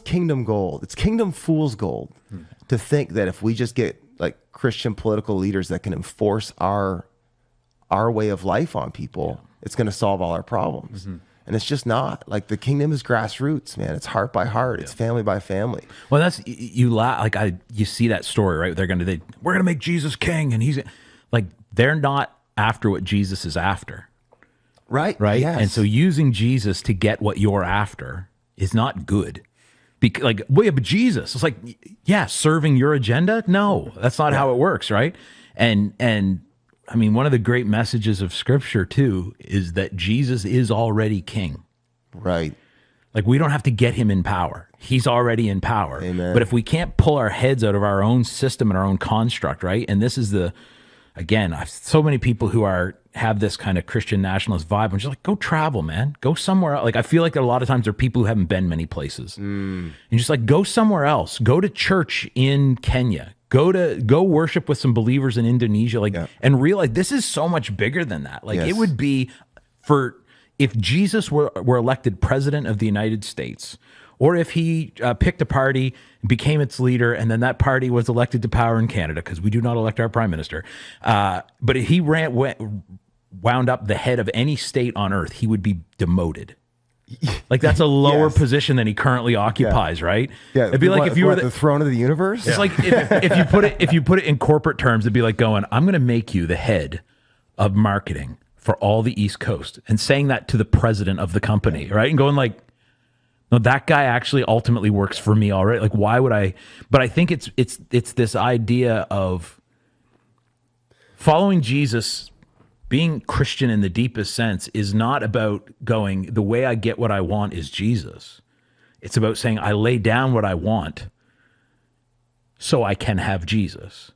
kingdom gold. It's kingdom fool's gold to think that if we just get like Christian political leaders that can enforce our way of life on people, it's going to solve all our problems. And it's just not. Like the kingdom is grassroots, man. It's heart by heart. It's family by family. Well, that's you see that story, right? We're gonna make Jesus king, and he's like, they're not after what Jesus is after, right? Yes. And so using Jesus to get what you're after is not good. Like, well, yeah, but Jesus, it's like, yeah, serving your agenda. No, that's not how it works, right? And I mean, one of the great messages of Scripture, too, is that Jesus is already king. Right. Like, we don't have to get him in power. He's already in power. Amen. But if we can't pull our heads out of our own system and our own construct, right? And this is again, so many people who have this kind of Christian nationalist vibe. I'm just like, go travel, man. Go somewhere else. Like, I feel like that a lot of times there are people who haven't been many places. And just like, go somewhere else. Go to church in Kenya. Go worship with some believers in Indonesia, and realize this is so much bigger than that. Like, it would be if Jesus were elected president of the United States, or if he picked a party, became its leader, and then that party was elected to power in Canada, because we do not elect our prime minister. But if he wound up the head of any state on earth, he would be demoted. Like, that's a lower position than he currently occupies, right? Yeah, it'd be like if you were the throne of the universe. It's like if you put it in corporate terms, it'd be like going, I'm going to make you the head of marketing for all the East Coast, and saying that to the president of the company, right? And going like, no, that guy actually ultimately works for me already. Like, why would I? But I think it's this idea of following Jesus. Being Christian in the deepest sense is not about going, the way I get what I want is Jesus. It's about saying, I lay down what I want so I can have Jesus.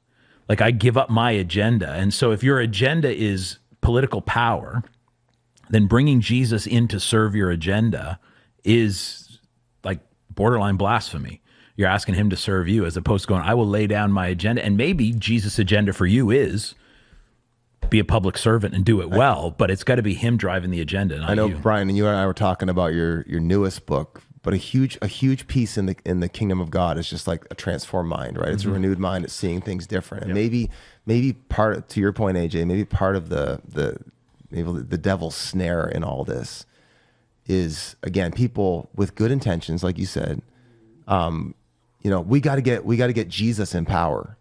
Like, I give up my agenda. And so if your agenda is political power, then bringing Jesus in to serve your agenda is like borderline blasphemy. You're asking him to serve you, as opposed to going, I will lay down my agenda. And maybe Jesus' agenda for you is be a public servant and do it well, but it's got to be him driving the agenda, not I know, you. Brian, and you and I were talking about your newest book, but a huge piece in the kingdom of God is just like a transformed mind, right? It's a renewed mind. It's seeing things different, and maybe part, to your point, AJ, maybe part of the devil's snare in all this is, again, people with good intentions, like you said. We got to get Jesus in power.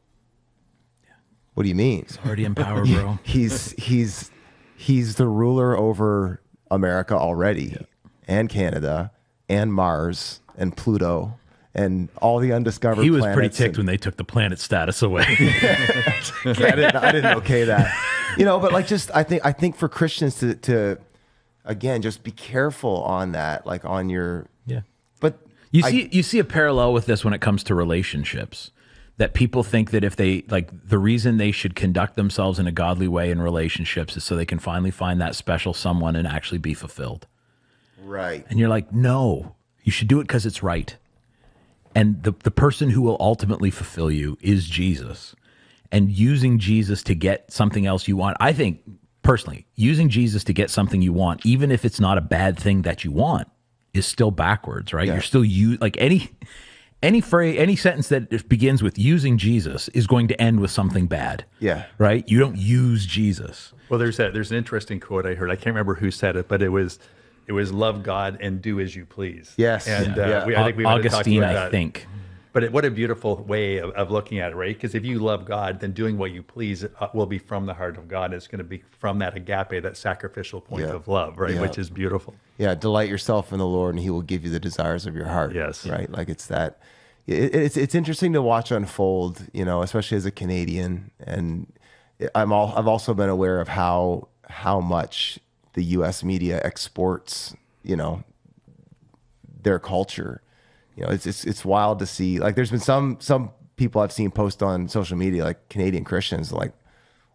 What do you mean? He's already in power, bro. He's the ruler over America already, and Canada, and Mars, and Pluto, and all the undiscovered planets. He was pretty ticked when they took the planet status away. I didn't okay that. But like, just I think for Christians to again, just be careful on that, like on your But you see a parallel with this when it comes to relationships. That people think that if they, like, the reason they should conduct themselves in a godly way in relationships is so they can finally find that special someone and actually be fulfilled. Right. And you're like, no, you should do it because it's right. And the person who will ultimately fulfill you is Jesus. And using Jesus to get something else you want, I think, personally, using Jesus to get something you want, even if it's not a bad thing that you want, is still backwards, right? Yeah. You're still, any phrase, any sentence that begins with using Jesus is going to end with something bad. Yeah. Right? You don't use Jesus. Well, there's an interesting quote I heard. I can't remember who said it, but it was love God and do as you please. Yes. And Yeah. I think we might have talked Augustine, about that. I think. But what a beautiful way of looking at it, right? Because if you love God, then doing what you please will be from the heart of God. It's going to be from that agape, that sacrificial point of love, right? Yeah. Which is beautiful. Yeah, delight yourself in the Lord, and He will give you the desires of your heart. Yes. Right? Like it's that. It's interesting to watch unfold, especially as a Canadian. And I've also been aware of how much the U.S. media exports, their culture. It's wild to see. Like, there's been some people I've seen post on social media, like Canadian Christians, like,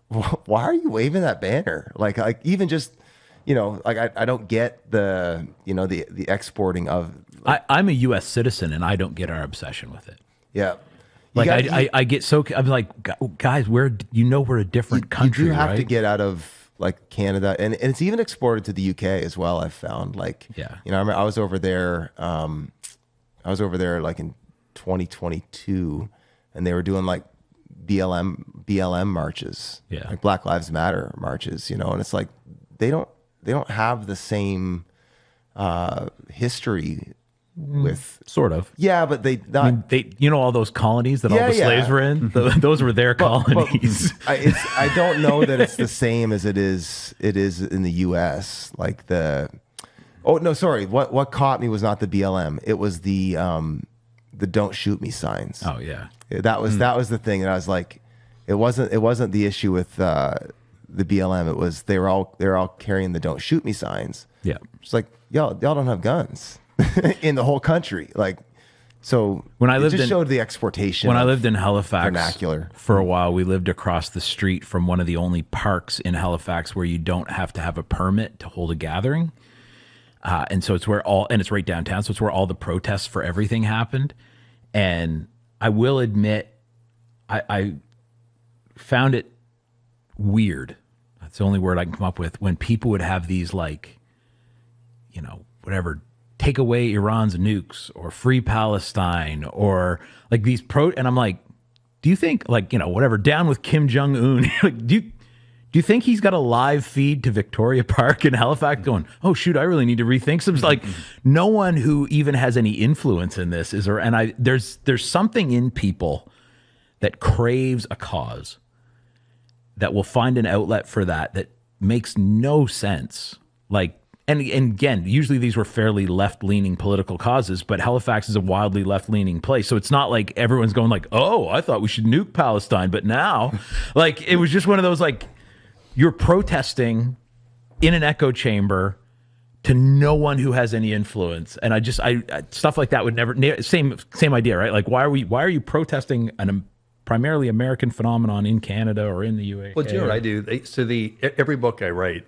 why are you waving that banner? Like even just, I don't get the exporting of. I'm a U.S. citizen, and I don't get our obsession with it. Yeah. Like I get so, I'm like, guys, we're a different country, You do have right? to get out of like Canada, and it's even exported to the UK as well. I've found, like, Yeah. I remember I was over there. I was over there like in 2022, and they were doing like BLM marches, Yeah. like Black Lives Matter marches, and it's like they don't have the same history with. Sort of. Yeah, but they not. I mean, all those colonies that all the slaves were in, those were their colonies. I don't know that it's the same as it is in the U.S. Like what caught me was not the BLM. It was the "Don't Shoot Me" signs. Oh yeah, that was the thing, and I was like, it wasn't the issue with the BLM. It was they were all carrying the "Don't Shoot Me" signs. yeah. It's like, y'all don't have guns in the whole country. Like, so When I lived showed the exportation. When I lived in Halifax vernacular for a while, we lived across the street from one of the only parks in Halifax where you don't have to have a permit to hold a gathering. And so it's right downtown. So it's where all the protests for everything happened. And I will admit, I found it weird. That's the only word I can come up with, when people would have these, like, whatever, take away Iran's nukes, or free Palestine, or like these and I'm like, do you think, like, whatever, down with Kim Jong-un? Like, do you think he's got a live feed to Victoria Park in Halifax going, oh shoot, I really need to rethink some? Like, no one who even has any influence in this is, there's something in people that craves a cause, that will find an outlet for that makes no sense. Like, and again, usually these were fairly left-leaning political causes, but Halifax is a wildly left-leaning place. So it's not like everyone's going like, oh, I thought we should nuke Palestine. But now, like, it was just one of those, like, you're protesting in an echo chamber to no one who has any influence. And I stuff like that would never, same idea, right? Like, why are you protesting a primarily American phenomenon in Canada or in the UAE? Well, do you know what I do? So every book I write,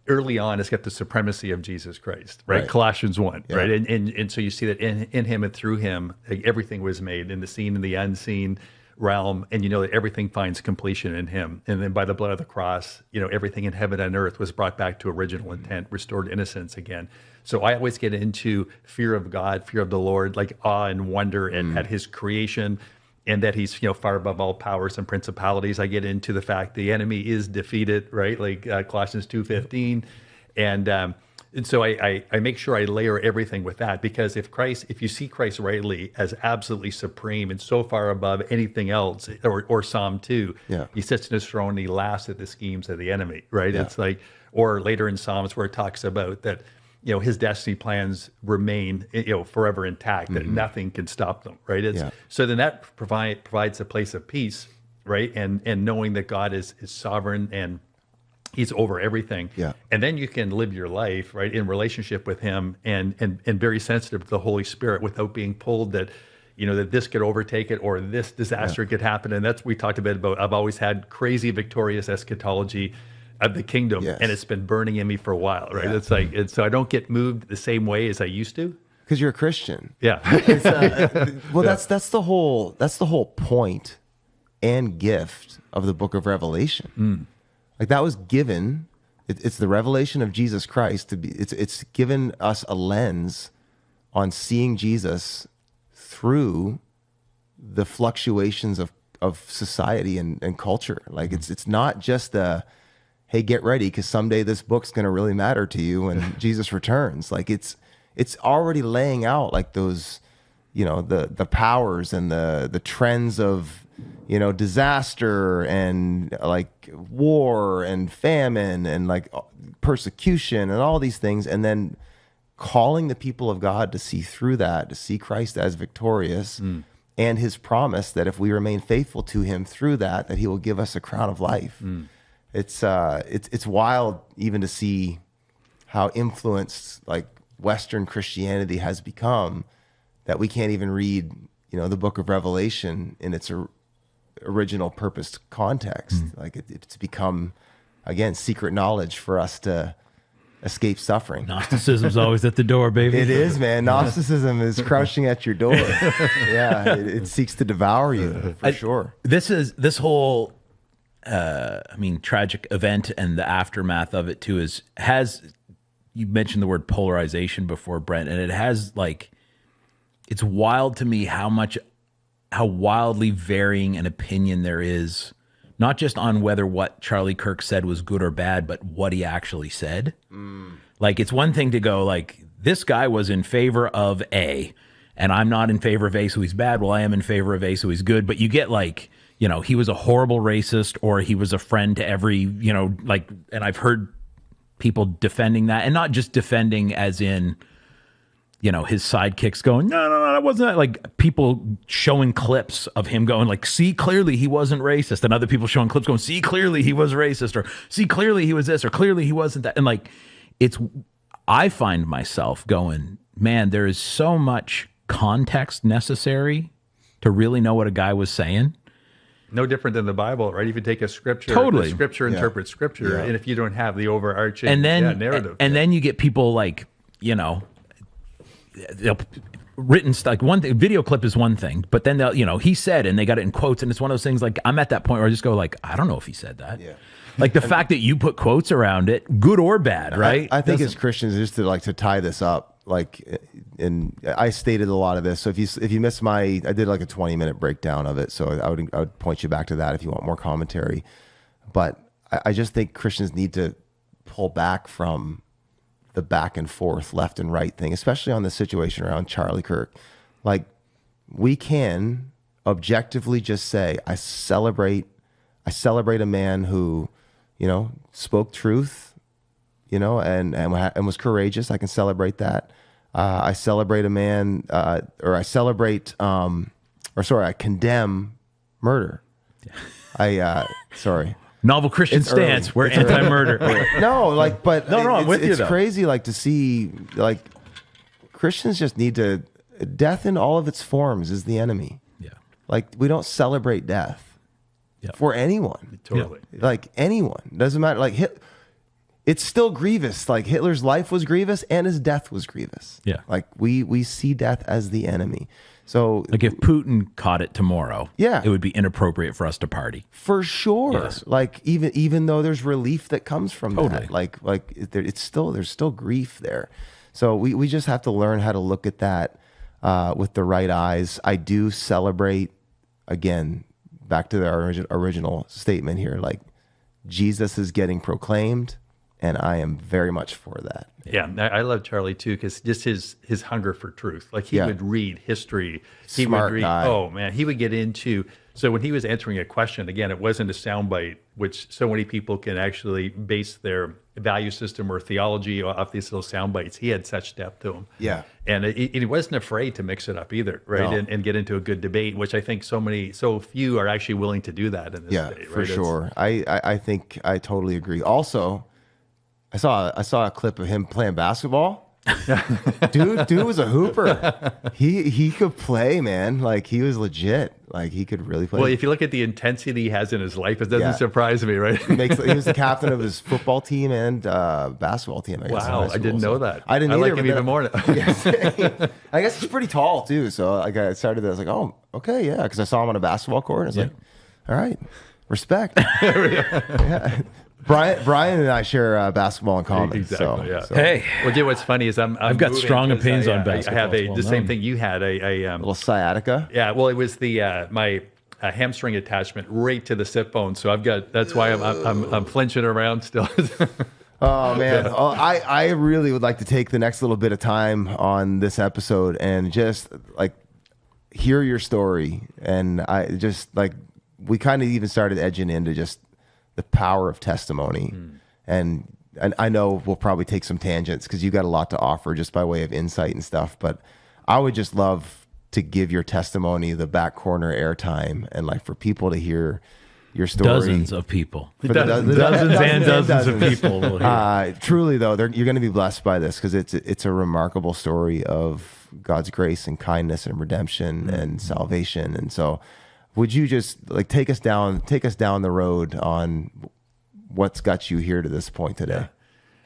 early on, it's got the supremacy of Jesus Christ, right? Colossians 1, right? And so you see that in him and through him, like, everything was made, in the seen and the unseen realm, and that everything finds completion in him. And then by the blood of the cross, everything in heaven and earth was brought back to original intent, restored innocence again. So I always get into fear of God, fear of the Lord, like awe and wonder at his creation, and that he's far above all powers and principalities. I get into the fact the enemy is defeated, right? Like Colossians 2:15, and so I make sure I layer everything with that, because if you see Christ rightly as absolutely supreme and so far above anything else, or Psalm 2, he sits in his throne and he laughs at the schemes of the enemy, right? It's like, or later in Psalms where it talks about that, his destiny plans remain, forever intact, that nothing can stop them, right? So then that provides a place of peace, right? And knowing that God is sovereign and he's over everything. Yeah. And then you can live your life, right, in relationship with him, and very sensitive to the Holy Spirit, without being pulled that, that this could overtake it, or this disaster could happen. And we talked a bit about, I've always had crazy victorious eschatology of the kingdom, and it's been burning in me for a while, right? It's like, so I don't get moved the same way as I used to. Because you're a Christian. Yeah. That's the whole point and gift of the book of Revelation. Like, that was given. It's the revelation of Jesus Christ to be. It's given us a lens on seeing Jesus through the fluctuations of society and culture. Like it's not just hey, get ready, because someday this book's going to really matter to you when Jesus returns. Like it's already laying out like those, the powers and the trends of, disaster and like war and famine and like persecution and all these things. And then calling the people of God to see through that, to see Christ as victorious and his promise that if we remain faithful to him through that he will give us a crown of life. It's wild even to see how influenced like Western Christianity has become, that we can't even read, the book of Revelation in its original purposed context. Like it's become, again, secret knowledge for us to escape suffering. Gnosticism's always at the door, baby. It is, man. Gnosticism is crouching at your door. Yeah, it seeks to devour you, for sure. This whole tragic event and the aftermath of it too you mentioned the word polarization before, Brent, and it has it's wild to me how wildly varying an opinion there is, not just on whether what Charlie Kirk said was good or bad, but what he actually said. Like, it's one thing to go like, this guy was in favor of A, and I'm not in favor of A, so he's bad. Well, I am in favor of A, so he's good. But you get he was a horrible racist, or he was a friend to every, and I've heard people defending that, and not just defending as in, his sidekicks going, no, that wasn't that. Like, people showing clips of him going like, see, clearly he wasn't racist. And other people showing clips going, see, clearly he was racist, or see, clearly he was this, or clearly he wasn't that. And I find myself going, man, there is so much context necessary to really know what a guy was saying. No different than the Bible, right? If you take a scripture, totally. the scripture interprets scripture, and if you don't have the overarching narrative, then you get people like, they'll written stuff. Like, one thing, video clip is one thing, but then they'll, he said, and they got it in quotes, and it's one of those things. Like, I'm at that point where I just go like, I don't know if he said that. Yeah. Like the fact that you put quotes around it, good or bad, right? I think as Christians, just to tie this up, and I stated a lot of this. So if you missed I did like a 20-minute breakdown of it. So I would point you back to that if you want more commentary. But I just think Christians need to pull back from the back and forth, left and right thing, especially on the situation around Charlie Kirk. Like, we can objectively just say, I celebrate a man who, spoke truth, and was courageous. I can celebrate that. I celebrate a man, I condemn murder. Novel Christian stance. Early. We're anti-murder. I'm with you. It's though. crazy, to see, Christians just need to. Death in all of its forms is the enemy. Yeah. We don't celebrate death for anyone. Totally. Anyone. Doesn't matter. It's still grievous. Hitler's life was grievous and his death was grievous. Yeah. We see death as the enemy. So if Putin caught it tomorrow, it would be inappropriate for us to party. For sure. Yes. Even though there's relief that comes from that, there's still grief there. So we just have to learn how to look at that with the right eyes. I do celebrate, again, back to the original statement here, Jesus is getting proclaimed, and I am very much for that. Yeah, I love Charlie too, because just his hunger for truth. He would read history. He Smart would read. guy. Oh man, he would get into. So when he was answering a question, again, it wasn't a soundbite, which so many people can actually base their value system or theology off these little sound bites. He had such depth to him. Yeah, and he wasn't afraid to mix it up either, right? No. And get into a good debate, which I think so few are actually willing to do that in this day. Right? For sure. I think I totally agree. Also, I saw a clip of him playing basketball. dude was a hooper. He could play, man. He was legit. He could really play. Well, if you look at the intensity he has in his life, it doesn't surprise me, right? He was the captain of his football team and basketball team, I guess. Wow, I didn't know that. I didn't I either. like him even more now. I guess he's pretty tall too. So I started. I was like, oh, okay, yeah, because I saw him on a basketball court. And I was like, all right, respect. Yeah. Brian and I share basketball in common. Exactly. Yeah. Hey, Well, Jay, what's funny is I've got strong opinions on basketball. I have It's well the same known. thing you had. A little sciatica. Yeah. Well, it was the my hamstring attachment right to the sit bone. So that's why I'm flinching around still. Oh man, I really would like to take the next little bit of time on this episode and just like hear your story. And I just like we kind of even started edging into just the power of testimony. And I know we'll probably take some tangents because you got a lot to offer just by way of insight and stuff. But I would just love to give your testimony the back corner airtime and like for people to hear your story. Dozens of people. Dozens and dozens of people will hear. Truly, though, you're going to be blessed by this because it's a remarkable story of God's grace and kindness and redemption and salvation. And so, would you just like take us down the road on what's got you here to this point today?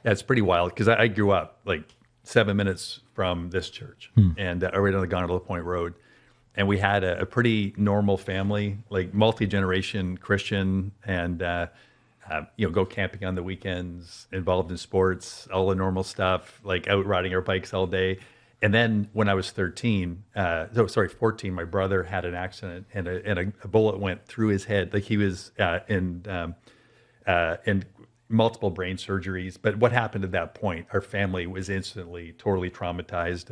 Yeah, it's pretty wild because I grew up like 7 minutes from this church and right on the Gondola Point Road. And we had a pretty normal family, like multi-generation Christian, and go camping on the weekends, involved in sports, all the normal stuff, like out riding our bikes all day. And then when I was 14, my brother had an accident, and a bullet went through his head. Like he was in multiple brain surgeries. But what happened at that point? Our family was instantly totally traumatized,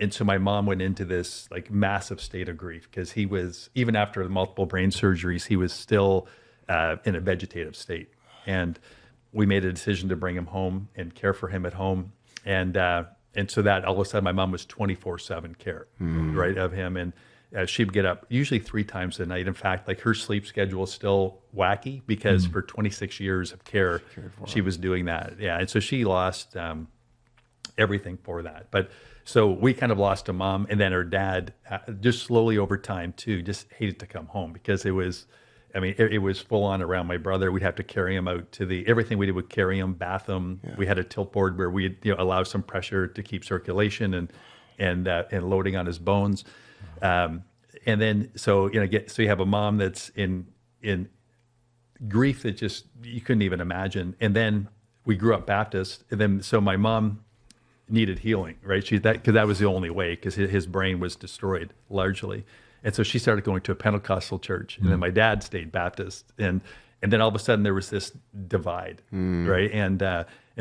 and so my mom went into this like massive state of grief because he was, even after the multiple brain surgeries, he was still in a vegetative state. And we made a decision to bring him home and care for him at home. And so that all of a sudden my mom was 24/7 care, right, of him. And she'd get up usually 3 times a night. In fact, like her sleep schedule is still wacky because for 26 years of care, she was doing that. Yeah. And so she lost everything for that. But so we kind of lost a mom, and then her dad just slowly over time too, just hated to come home because it was full on around my brother. We'd have to carry him out to everything we did would carry him, bath him. Yeah. We had a tilt board where we'd allow some pressure to keep circulation and loading on his bones. And then so you have a mom that's in grief that just you couldn't even imagine. And then we grew up Baptist, and then so my mom needed healing, right? Because that was the only way, because his brain was destroyed largely. And so she started going to a Pentecostal church, and then my dad stayed Baptist, and then all of a sudden there was this divide, right? And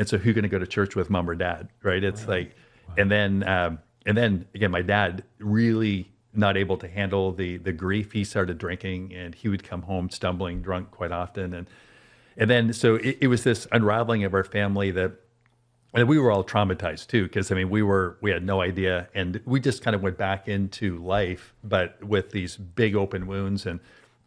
so who's going to go to church with, mom or dad, right? It's like, and then again, my dad really not able to handle the grief. He started drinking, and he would come home stumbling drunk quite often, and then so it was this unraveling of our family and we were all traumatized too, because we had no idea, and we just kind of went back into life, but with these big open wounds. And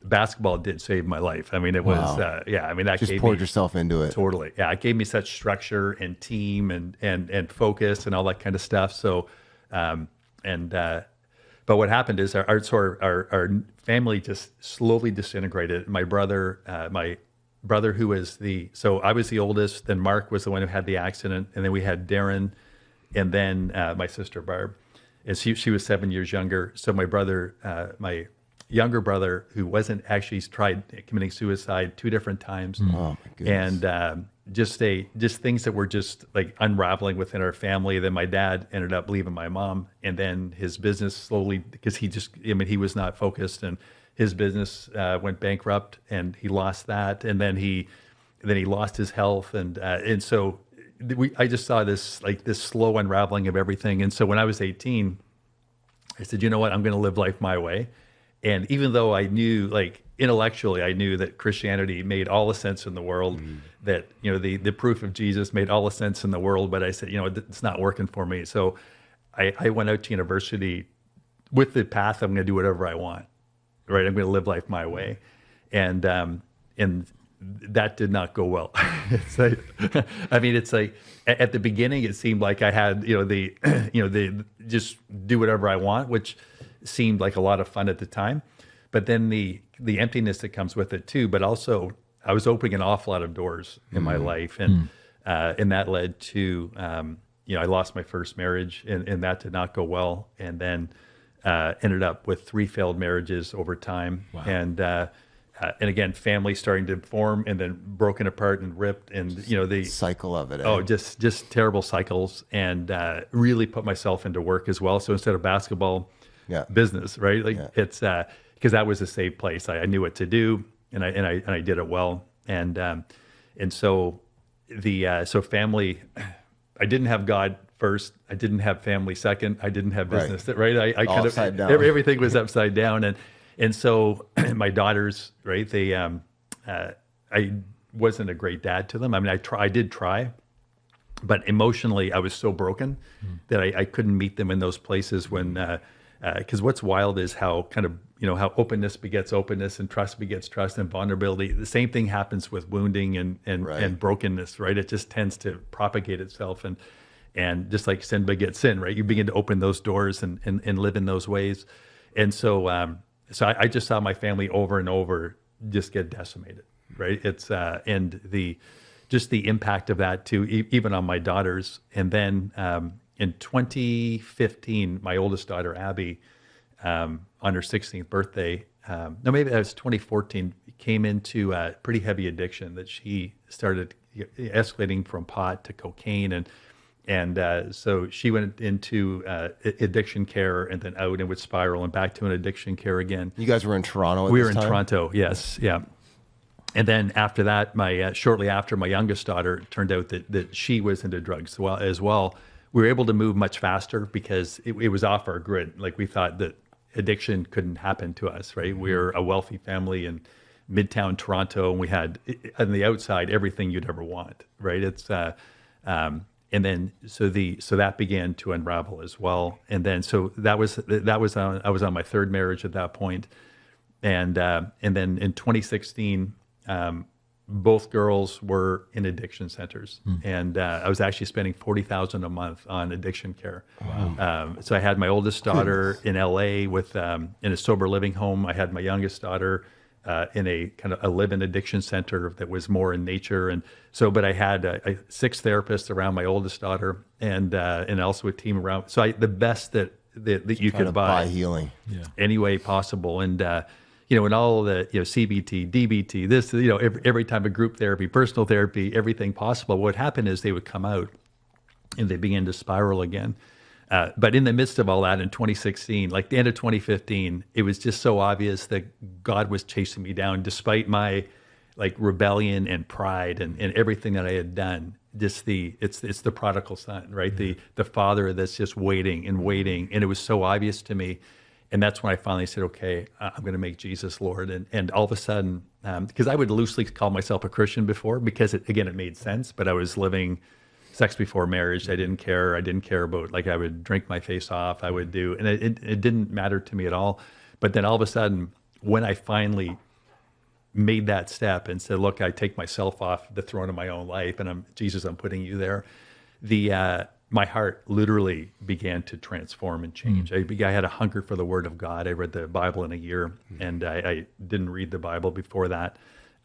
basketball did save my life. It was that just poured yourself into it. Totally, yeah. It gave me such structure and team and focus and all that kind of stuff. So, but what happened is our family just slowly disintegrated. My brother, who was so I was the oldest, then Mark was the one who had the accident, and then we had Darren, and then my sister Barb, and she was 7 years younger. So my brother, my younger brother, who wasn't actually, he's tried committing suicide 2 different times. Oh my goodness. And just things that were just like unraveling within our family. Then my dad ended up leaving my mom, and then his business slowly, because he was not focused, and his business went bankrupt, and he lost that, and then he lost his health, and so I just saw this slow unraveling of everything. And so when I was 18, I said, you know what, I'm going to live life my way. And even though I knew, like intellectually, I knew that Christianity made all the sense in the world, that the proof of Jesus made all the sense in the world, but I said, it's not working for me. So I went out to university with the path, I'm going to do whatever I want. Right, I'm going to live life my way, and that did not go well. It's like at the beginning it seemed like I had the just do whatever I want, which seemed like a lot of fun at the time, but then the emptiness that comes with it too. But also I was opening an awful lot of doors in my life, and that led to I lost my first marriage, and that did not go well, and then ended up with 3 failed marriages over time. Wow. And and again, family starting to form and then broken apart and ripped, and the cycle of it. Oh, just terrible cycles, and really put myself into work as well. So instead of basketball, business, right? Like it's because that was a safe place. I knew what to do, and I did it well, and so so family. I didn't have God first. I didn't have family second. I didn't have business. Right? I kind of everything was upside down, and so my daughters, right? They I wasn't a great dad to them. I mean, I did try, but emotionally I was so broken that I couldn't meet them in those places when. Because what's wild is how kind of how openness begets openness and trust begets trust and vulnerability. The same thing happens with wounding and brokenness, right? It just tends to propagate itself, and just like sin begets sin, right? You begin to open those doors and live in those ways, and so I just saw my family over and over just get decimated, right? It's and the impact of that too, even on my daughters, and then. In 2015, my oldest daughter, Abby, on her 16th birthday, no, maybe that was 2014, came into a pretty heavy addiction that she started escalating from pot to cocaine. And so she went into addiction care and then out and would spiral and back to an addiction care again. You guys were in Toronto at We this were in time? Toronto, yes, yeah. And then after that, shortly after, my youngest daughter, it turned out that she was into drugs as well. We were able to move much faster because it was off our grid. Like we thought that addiction couldn't happen to us, right? We're a wealthy family in Midtown Toronto, and we had on the outside everything you'd ever want, right? It's and then so that began to unravel as well. And then so I was on my third marriage at that point, and then in 2016. Both girls were in addiction centers, and I was actually spending $40,000 a month on addiction care. Wow. So I had my oldest daughter in LA with in a sober living home. I had my youngest daughter in a kind of a live-in addiction center that was more in nature, and so. But I had 6 therapists around my oldest daughter, and also a team around. So the best that you could buy healing, any way possible, and. And all the, CBT, DBT, this, every time of group therapy, personal therapy, everything possible. What happened is they would come out and they began to spiral again. But in the midst of all that in 2016, like the end of 2015, it was just so obvious that God was chasing me down despite my rebellion and pride and everything that I had done. Just it's the prodigal son, right? The father that's just waiting. And it was so obvious to me. And that's when I finally said, okay, I'm going to make Jesus Lord. And all of a sudden, because I would loosely call myself a Christian before, because it made sense, but I was living sex before marriage. I didn't care. I didn't care about, I would drink my face off. I would do, and it didn't matter to me at all. But then all of a sudden, when I finally made that step and said, look, I take myself off the throne of my own life, and I'm putting you there. My heart literally began to transform and change. I had a hunger for the Word of God. I read the Bible in a year, and I didn't read the Bible before that.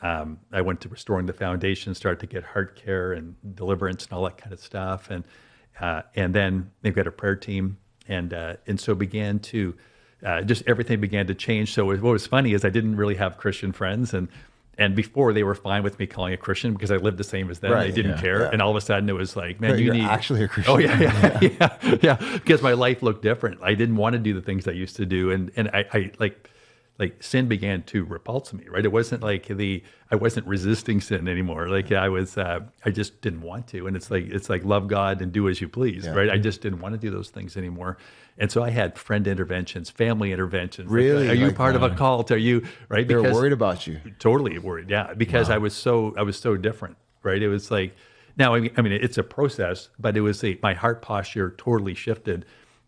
I went to Restoring the Foundation, started to get heart care and deliverance and all that kind of stuff, and then they've got a prayer team, and so began to just everything began to change. So what was funny is I didn't really have Christian friends, and before they were fine with me calling a Christian because I lived the same as them. Right, they didn't care. Yeah. And all of a sudden it was like, man, you're actually a Christian. Oh yeah. Because my life looked different. I didn't want to do the things I used to do. And I sin began to repulse me, right? It wasn't I wasn't resisting sin anymore. I just didn't want to. And it's like love God and do as you please, right? I just didn't want to do those things anymore. And so I had friend interventions, family interventions. Really? Are you part of a cult? Are you, right? They're worried about you. Totally worried, yeah. Because I was so different, right? It was now, I mean, it's a process, but it was my heart posture totally shifted.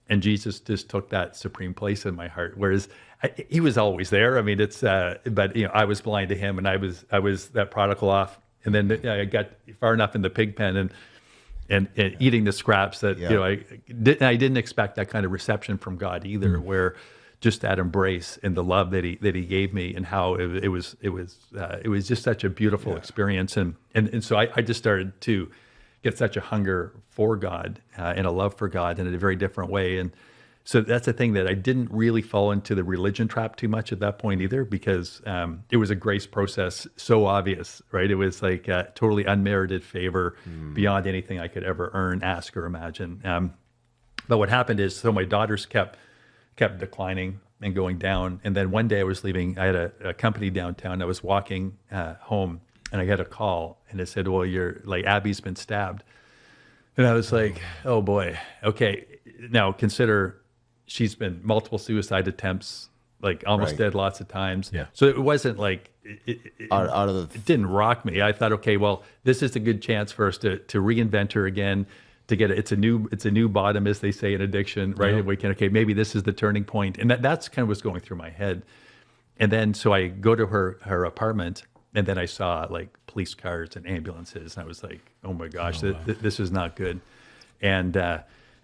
And Jesus just took that supreme place in my heart. Whereas he was always there. I mean, but I was blind to him, and I was that prodigal off. And then I got far enough in the pig pen and eating the scraps that I didn't expect that kind of reception from God either. Where just that embrace and the love that he gave me, and how it was just such a beautiful experience. And so I just started to get such a hunger for God and a love for God in a very different way. so that's the thing, that I didn't really fall into the religion trap too much at that point either, because it was a grace process, so obvious, right? It was like totally unmerited favor beyond anything I could ever earn, ask, or imagine. But what happened is, so my daughters kept declining and going down. And then one day I was leaving, I had a company downtown. I was walking home, and I got a call, and it said, well, Abby's been stabbed. And I was like, oh boy, okay. Now consider, she's been multiple suicide attempts, like almost dead lots of times. Yeah. So it wasn't like, Out of the it didn't rock me. I thought, okay, well, this is a good chance for us to reinvent her again, to get it's a new bottom, as they say in addiction, right? Yep. We can, okay, maybe this is the turning point. And that's kind of what's going through my head. And then, so I go to her apartment, and then I saw like police cars and ambulances. And I was like, oh my gosh, this is not good. And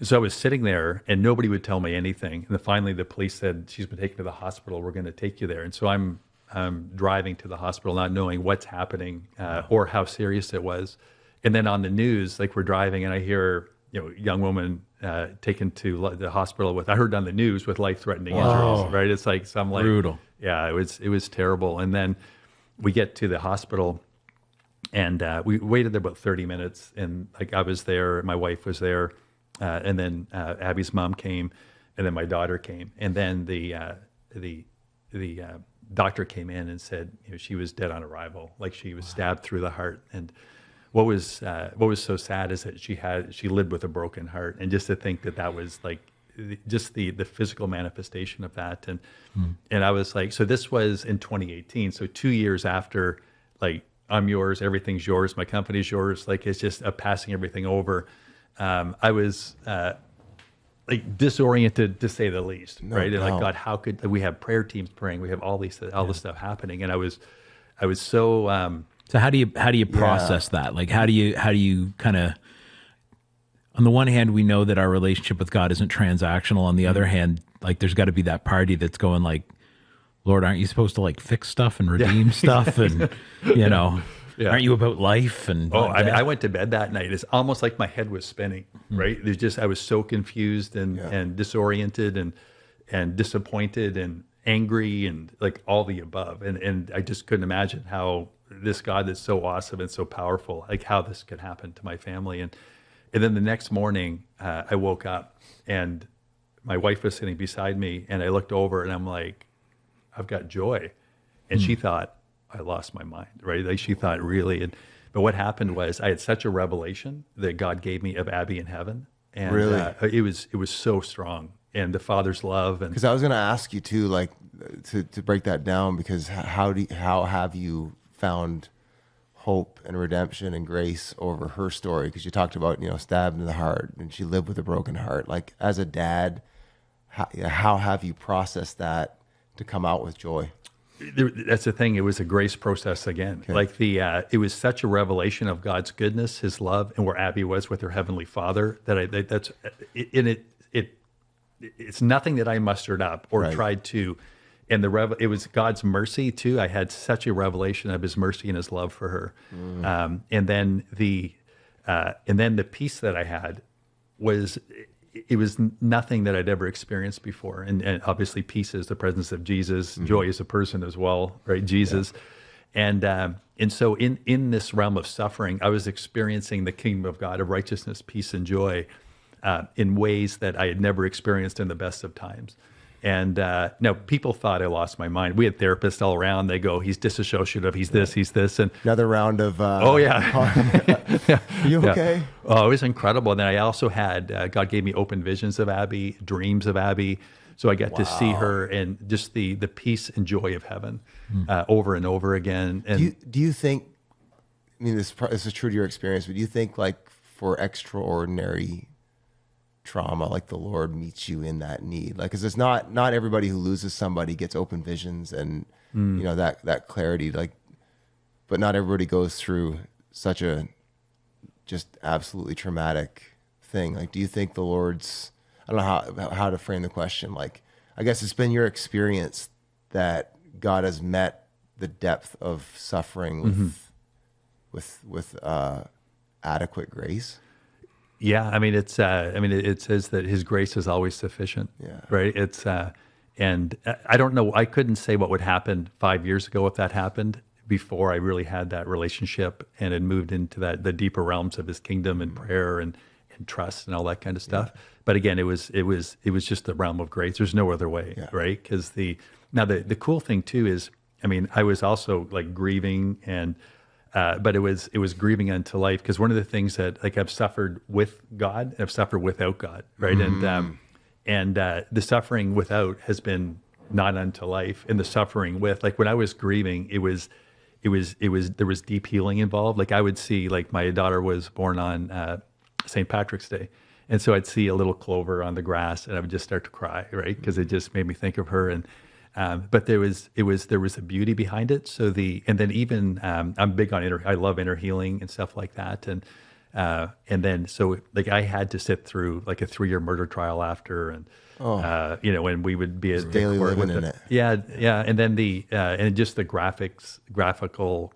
so I was sitting there, and nobody would tell me anything. And then finally the police said, she's been taken to the hospital. We're going to take you there. And so I'm driving to the hospital, not knowing what's happening or how serious it was. And then on the news, like we're driving, and I hear, young woman taken to the hospital I heard on the news with life-threatening injuries, right? It's like some like Brutal. Yeah, it was terrible. And then we get to the hospital, and we waited there about 30 minutes, and like I was there, my wife was there, and then Abby's mom came, and then my daughter came, and then the doctor came in and said, she was dead on arrival, like she was stabbed through the heart. And what was so sad is that she lived with a broken heart, and just to think that was like just the physical manifestation of that. And I was like, so this was in 2018, so 2 years after, like, I'm yours, everything's yours, my company's yours, like it's just passing everything over. I was like disoriented, to say the least, right? And like, God, how could we have prayer teams praying? We have all this stuff happening, and I was so. So how do you process that? Like, how do you kind of, on the one hand, we know that our relationship with God isn't transactional. On the other hand, like, there's got to be that party that's going like, Lord, aren't you supposed to like fix stuff and redeem stuff? And, aren't you about life? And I mean, I went to bed that night. It's almost like my head was spinning, right? I was so confused and disoriented and disappointed and angry and like all the above. And I just couldn't imagine how this God that's so awesome and so powerful, like how this could happen to my family. And then the next morning, I woke up, and my wife was sitting beside me, and I looked over, and I'm like, I've got joy. And she thought I lost my mind, right? Like she thought really. But what happened was, I had such a revelation that God gave me of Abby in heaven. And really? It was so strong, and the Father's love. And because I was going to ask you too, like to break that down, because how have you found hope and redemption and grace over her story? Because you talked about, stabbed in the heart, and she lived with a broken heart. Like, as a dad, how have you processed that to come out with joy? That's the thing. It was a grace process again. Okay. Like it was such a revelation of God's goodness, His love, and where Abby was with her Heavenly Father, it's nothing that I mustered up or tried to. And it was God's mercy too. I had such a revelation of His mercy and His love for her. And then the peace that I had was, it was nothing that I'd ever experienced before. And obviously peace is the presence of Jesus. Joy is a person as well, right? Jesus. Yeah. And so in this realm of suffering, I was experiencing the kingdom of God, of righteousness, peace, and joy in ways that I had never experienced in the best of times. And no, people thought I lost my mind. We had therapists all around. They go, he's disassociative, he's this. And another round of oh yeah. You okay? Yeah. Oh, it was incredible. And then I also had God gave me open visions of Abby, dreams of Abby, so I got to see her, and just the peace and joy of heaven over and over again. And do you think, I mean, this is true to your experience, but do you think, like, for extraordinary trauma, like, the Lord meets you in that need? Like, because it's not everybody who loses somebody gets open visions and that clarity, like, but not everybody goes through such a just absolutely traumatic thing. Like, do you think the Lord's, I don't know how to frame the question, like, I guess it's been your experience that God has met the depth of suffering with adequate grace? Yeah, I mean, it says that His grace is always sufficient. Yeah. Right. And I don't know. I couldn't say what would happen 5 years ago if that happened before I really had that relationship and had moved into the deeper realms of His kingdom and prayer and trust and all that kind of stuff. Yeah. But again, it was just the realm of grace. There's no other way, right? Because the cool thing too is, I mean, I was also like grieving and. But it was grieving unto life, because one of the things that, like, I've suffered with God and I've suffered without God, right? And the suffering without has been not unto life, and the suffering with, like, when I was grieving, there was deep healing involved. Like, I would see, like, my daughter was born on St. Patrick's Day, and so I'd see a little clover on the grass, and I would just start to cry, right? Because it just made me think of her. And but there was a beauty behind it. So and then even I'm big on I love inner healing and stuff like that. And then so, like, I had to sit through like a 3-year murder trial after, and when we would be at daily living in it. Yeah. And then and just the graphical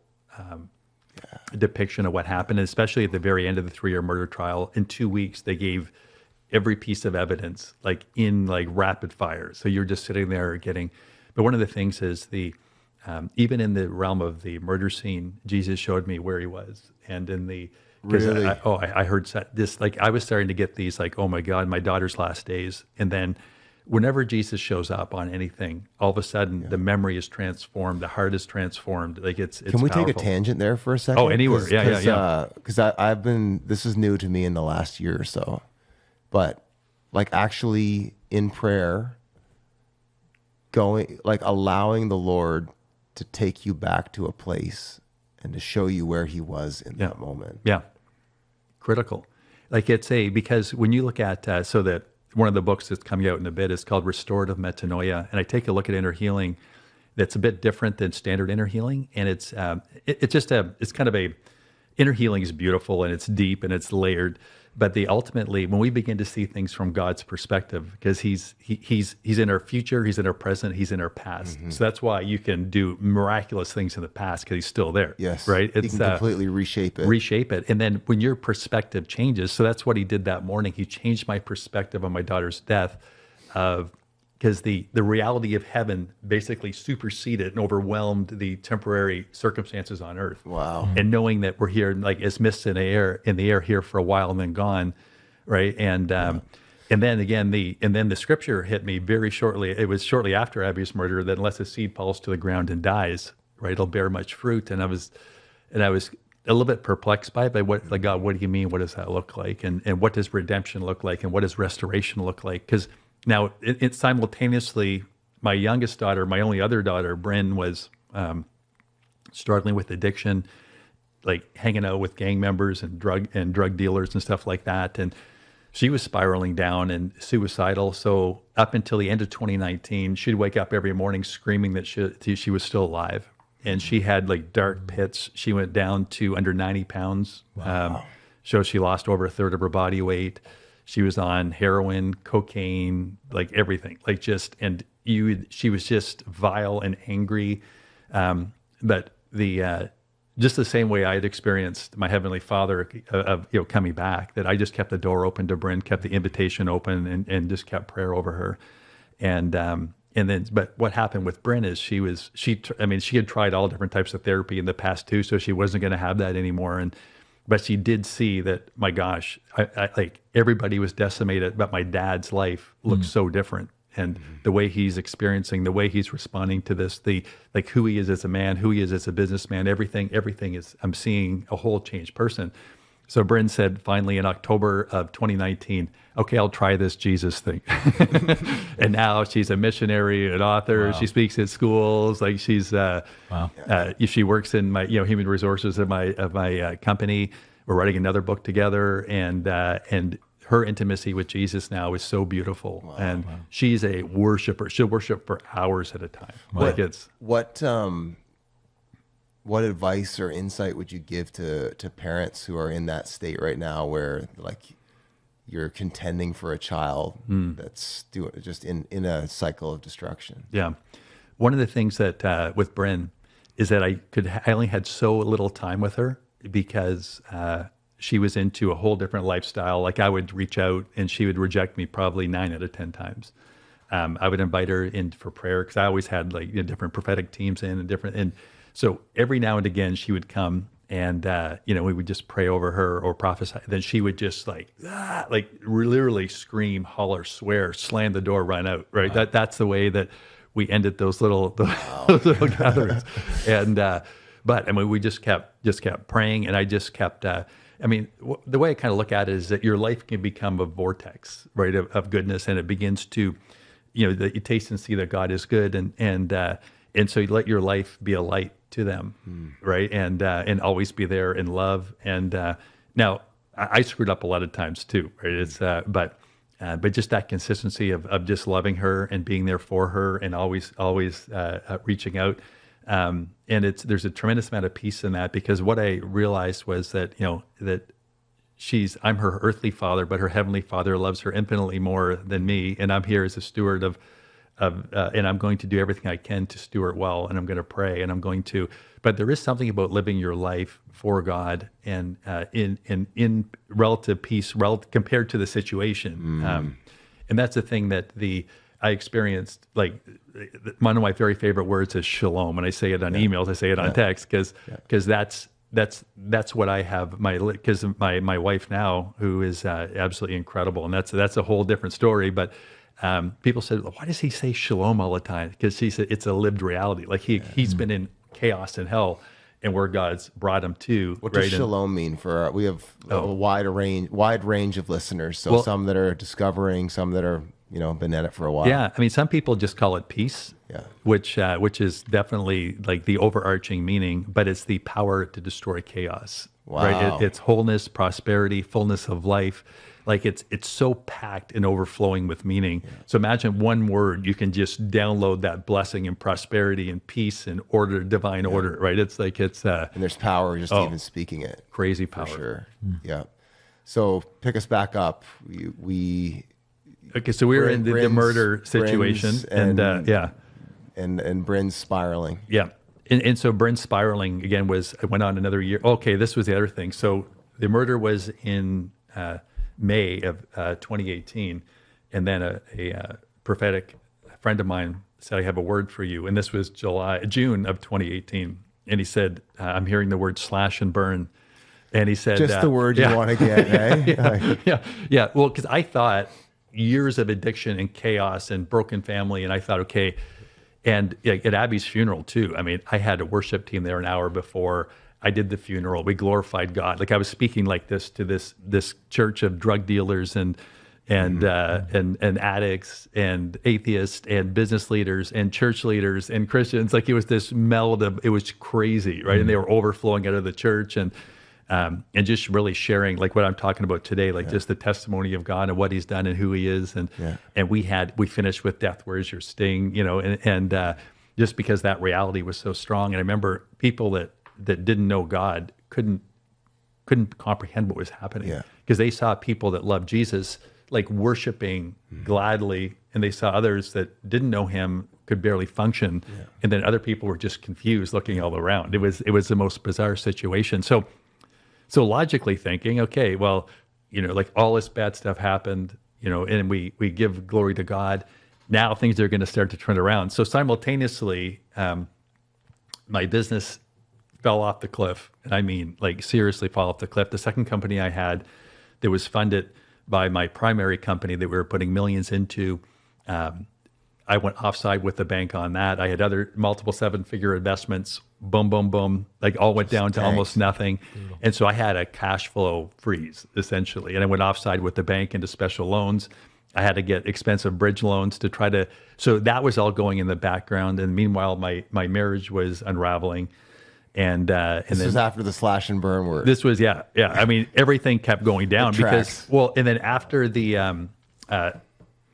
depiction of what happened, and especially at the very end of the 3-year murder trial. In 2 weeks, they gave every piece of evidence, like, in like rapid fire. So you're just sitting there getting. But one of the things is even in the realm of the murder scene, Jesus showed me where He was, and in the really, I heard this, like, I was starting to get these, like, oh my God, my daughter's last days. And then whenever Jesus shows up on anything, all of a sudden the memory is transformed, the heart is transformed. Like, it's Can we powerful. take a tangent there for a second? Oh, anywhere, yeah. Because I've been, this is new to me in the last year or so, but like, actually in prayer, allowing the Lord to take you back to a place and to show you where He was in that moment. Yeah. Critical. Like, because when you look at, so that one of the books that's coming out in a bit is called Restorative Metanoia. And I take a look at inner healing that's a bit different than standard inner healing. And it's kind of inner healing is beautiful, and it's deep, and it's layered. But ultimately, when we begin to see things from God's perspective, because He's in our future, He's in our present, He's in our past. Mm-hmm. So that's why you can do miraculous things in the past, because He's still there. Yes, right. He can completely reshape it. And then when your perspective changes, so that's what He did that morning. He changed my perspective on my daughter's death, because the reality of heaven basically superseded and overwhelmed the temporary circumstances on earth. Wow. And knowing that we're here, like, as mist in the air here for a while and then gone, right? And then again, the scripture hit me very shortly. It was shortly after Abby's murder that unless a seed falls to the ground and dies, right, it'll bear much fruit. And I was a little bit perplexed by it, like, God, what do you mean? What does that look like? And what does redemption look like? And what does restoration look like? Because now, it simultaneously, my youngest daughter, my only other daughter, Bryn, was struggling with addiction, like hanging out with gang members and drug dealers and stuff like that. And she was spiraling down and suicidal. So up until the end of 2019, she'd wake up every morning screaming that she was still alive. And she had, like, dark pits. She went down to under 90 pounds. Wow. So she lost over a third of her body weight. She was on heroin, cocaine, like everything, like, she was just vile and angry. But just the same way I had experienced my Heavenly Father of coming back, that I just kept the door open to Bryn, kept the invitation open, and just kept prayer over her. And then, but what happened with Bryn is she had tried all different types of therapy in the past too, so she wasn't going to have that anymore. But she did see that, my gosh, I like, everybody was decimated, but my dad's life looks so different. And the way he's experiencing, the way he's responding to this, like, who he is as a man, who he is as a businessman, everything is, I'm seeing a whole changed person. So Bryn said finally in October of 2019, okay, I'll try this Jesus thing. And now she's a missionary, an author. Wow. She speaks at schools. Like, she's, she works in my, human resources of my company. We're writing another book together, and her intimacy with Jesus now is so beautiful. Wow. And she's a worshiper. She'll worship for hours at a time. What advice or insight would you give to parents who are in that state right now, where, like, you're contending for a child that's just in a cycle of destruction? Yeah. One of the things that with Bryn is that I only had so little time with her, because she was into a whole different lifestyle. Like I would reach out and she would reject me probably 9 out of 10 times. I would invite her in for prayer because I always had like different prophetic teams in and so every now and again she would come and we would just pray over her or prophesy. Then she would just like literally scream, holler, swear, slam the door, run out. Right. Wow. That's the way that we ended those little gatherings. And but I mean we just kept praying, and I just kept. The way I kind of look at it is that your life can become a vortex, right, of goodness, and it begins to. That you taste and see that God is good, and so you let your life be a light to them, right, and always be there in love. And now I screwed up a lot of times too, right? It's but just that consistency of just loving her and being there for her and always reaching out, and there's a tremendous amount of peace in that, because what I realized was that that. I'm her earthly father, but her heavenly father loves her infinitely more than me. And I'm here as a steward and I'm going to do everything I can to steward well. And I'm going to pray, and but there is something about living your life for God and in relative peace, compared to the situation. And that's the thing that I experienced. Like one of my very favorite words is shalom. And I say it on emails, I say it on text, because that's what I have. Because my wife now, who is absolutely incredible, and that's a whole different story. But people said, why does he say shalom all the time? Because he said it's a lived reality. Like he's been in chaos and hell, and where God's brought him to. What does shalom mean for? We have a wide range of listeners. So some that are discovering, some that are been at it for a while. Yeah, I mean, some people just call it peace. Yeah. Which is definitely like the overarching meaning, but it's the power to destroy chaos. Wow. Right? It's wholeness, prosperity, fullness of life. Like it's so packed and overflowing with meaning. Yeah. So imagine one word, you can just download that blessing and prosperity and peace and order, divine order, right? It's like and there's power just even speaking it. Crazy power. For sure. Yeah. So pick us back up. Okay, so we were in the murder situation, and Bryn's spiraling. Yeah, and so Bryn's spiraling again went on another year. Okay, this was the other thing. So the murder was in May of 2018, and then a prophetic friend of mine said, "I have a word for you," and this was June of 2018, and he said, "I'm hearing the word slash and burn." And he said, just the word you want to get, eh? Yeah. Well, because I thought years of addiction and chaos and broken family, and I thought, okay, and at Abby's funeral too. I mean, I had a worship team there an hour before I did the funeral. We glorified God. Like I was speaking like this to this church of drug dealers and addicts and atheists and business leaders and church leaders and Christians. Like it was this meld of, it was crazy, right? And they were overflowing out of the church and just really sharing like what I'm talking about today, like just the testimony of God and what He's done and who He is. And we finished with death, where's your sting? And just because that reality was so strong. And I remember people that didn't know God couldn't comprehend what was happening because they saw people that loved Jesus like worshiping gladly, and they saw others that didn't know Him could barely function, and then other people were just confused, looking all around. It was the most bizarre situation. So logically thinking, okay, well, like all this bad stuff happened, and we give glory to God. Now things are going to start to turn around. So simultaneously, my business fell off the cliff, and I mean, like seriously fall off the cliff. The second company I had that was funded by my primary company that we were putting millions into, I went offside with the bank on that. I had other multiple 7-figure investments, boom, boom, boom, like all went down to almost nothing. And so I had a cash flow freeze essentially. And I went offside with the bank into special loans. I had to get expensive bridge loans to try to, so that was all going in the background. And meanwhile, my marriage was unraveling. And this was after the slash and burn word. This was, yeah. I mean, everything kept going down because, and then after the,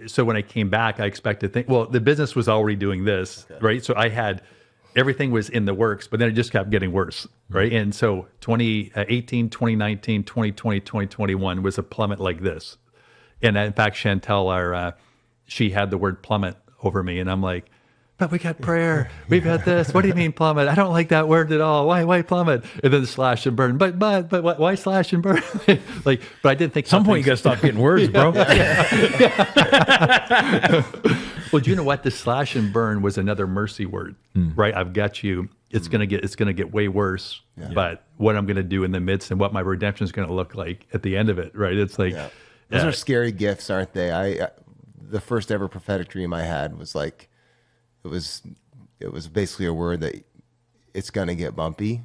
so when I came back, I expected the business was already doing this, right? So I had, everything was in the works, but then it just kept getting worse, right? And so 2018, 2019, 2020, 2021 was a plummet like this. And in fact, Chantel, she had the word plummet over me, and I'm like, but we got prayer. We've got this. What do you mean plummet? I don't like that word at all. Why plummet? And then slash and burn. But why slash and burn? Like, but I did think At some point you got to stop getting words, bro. Well, do you know what? The slash and burn was another mercy word, right? I've got you. It's gonna get way worse. Yeah. But what I'm gonna do in the midst and what my redemption is gonna look like at the end of it, right? It's like those are scary gifts, aren't they? The first ever prophetic dream I had was like, it was basically a word that it's gonna get bumpy,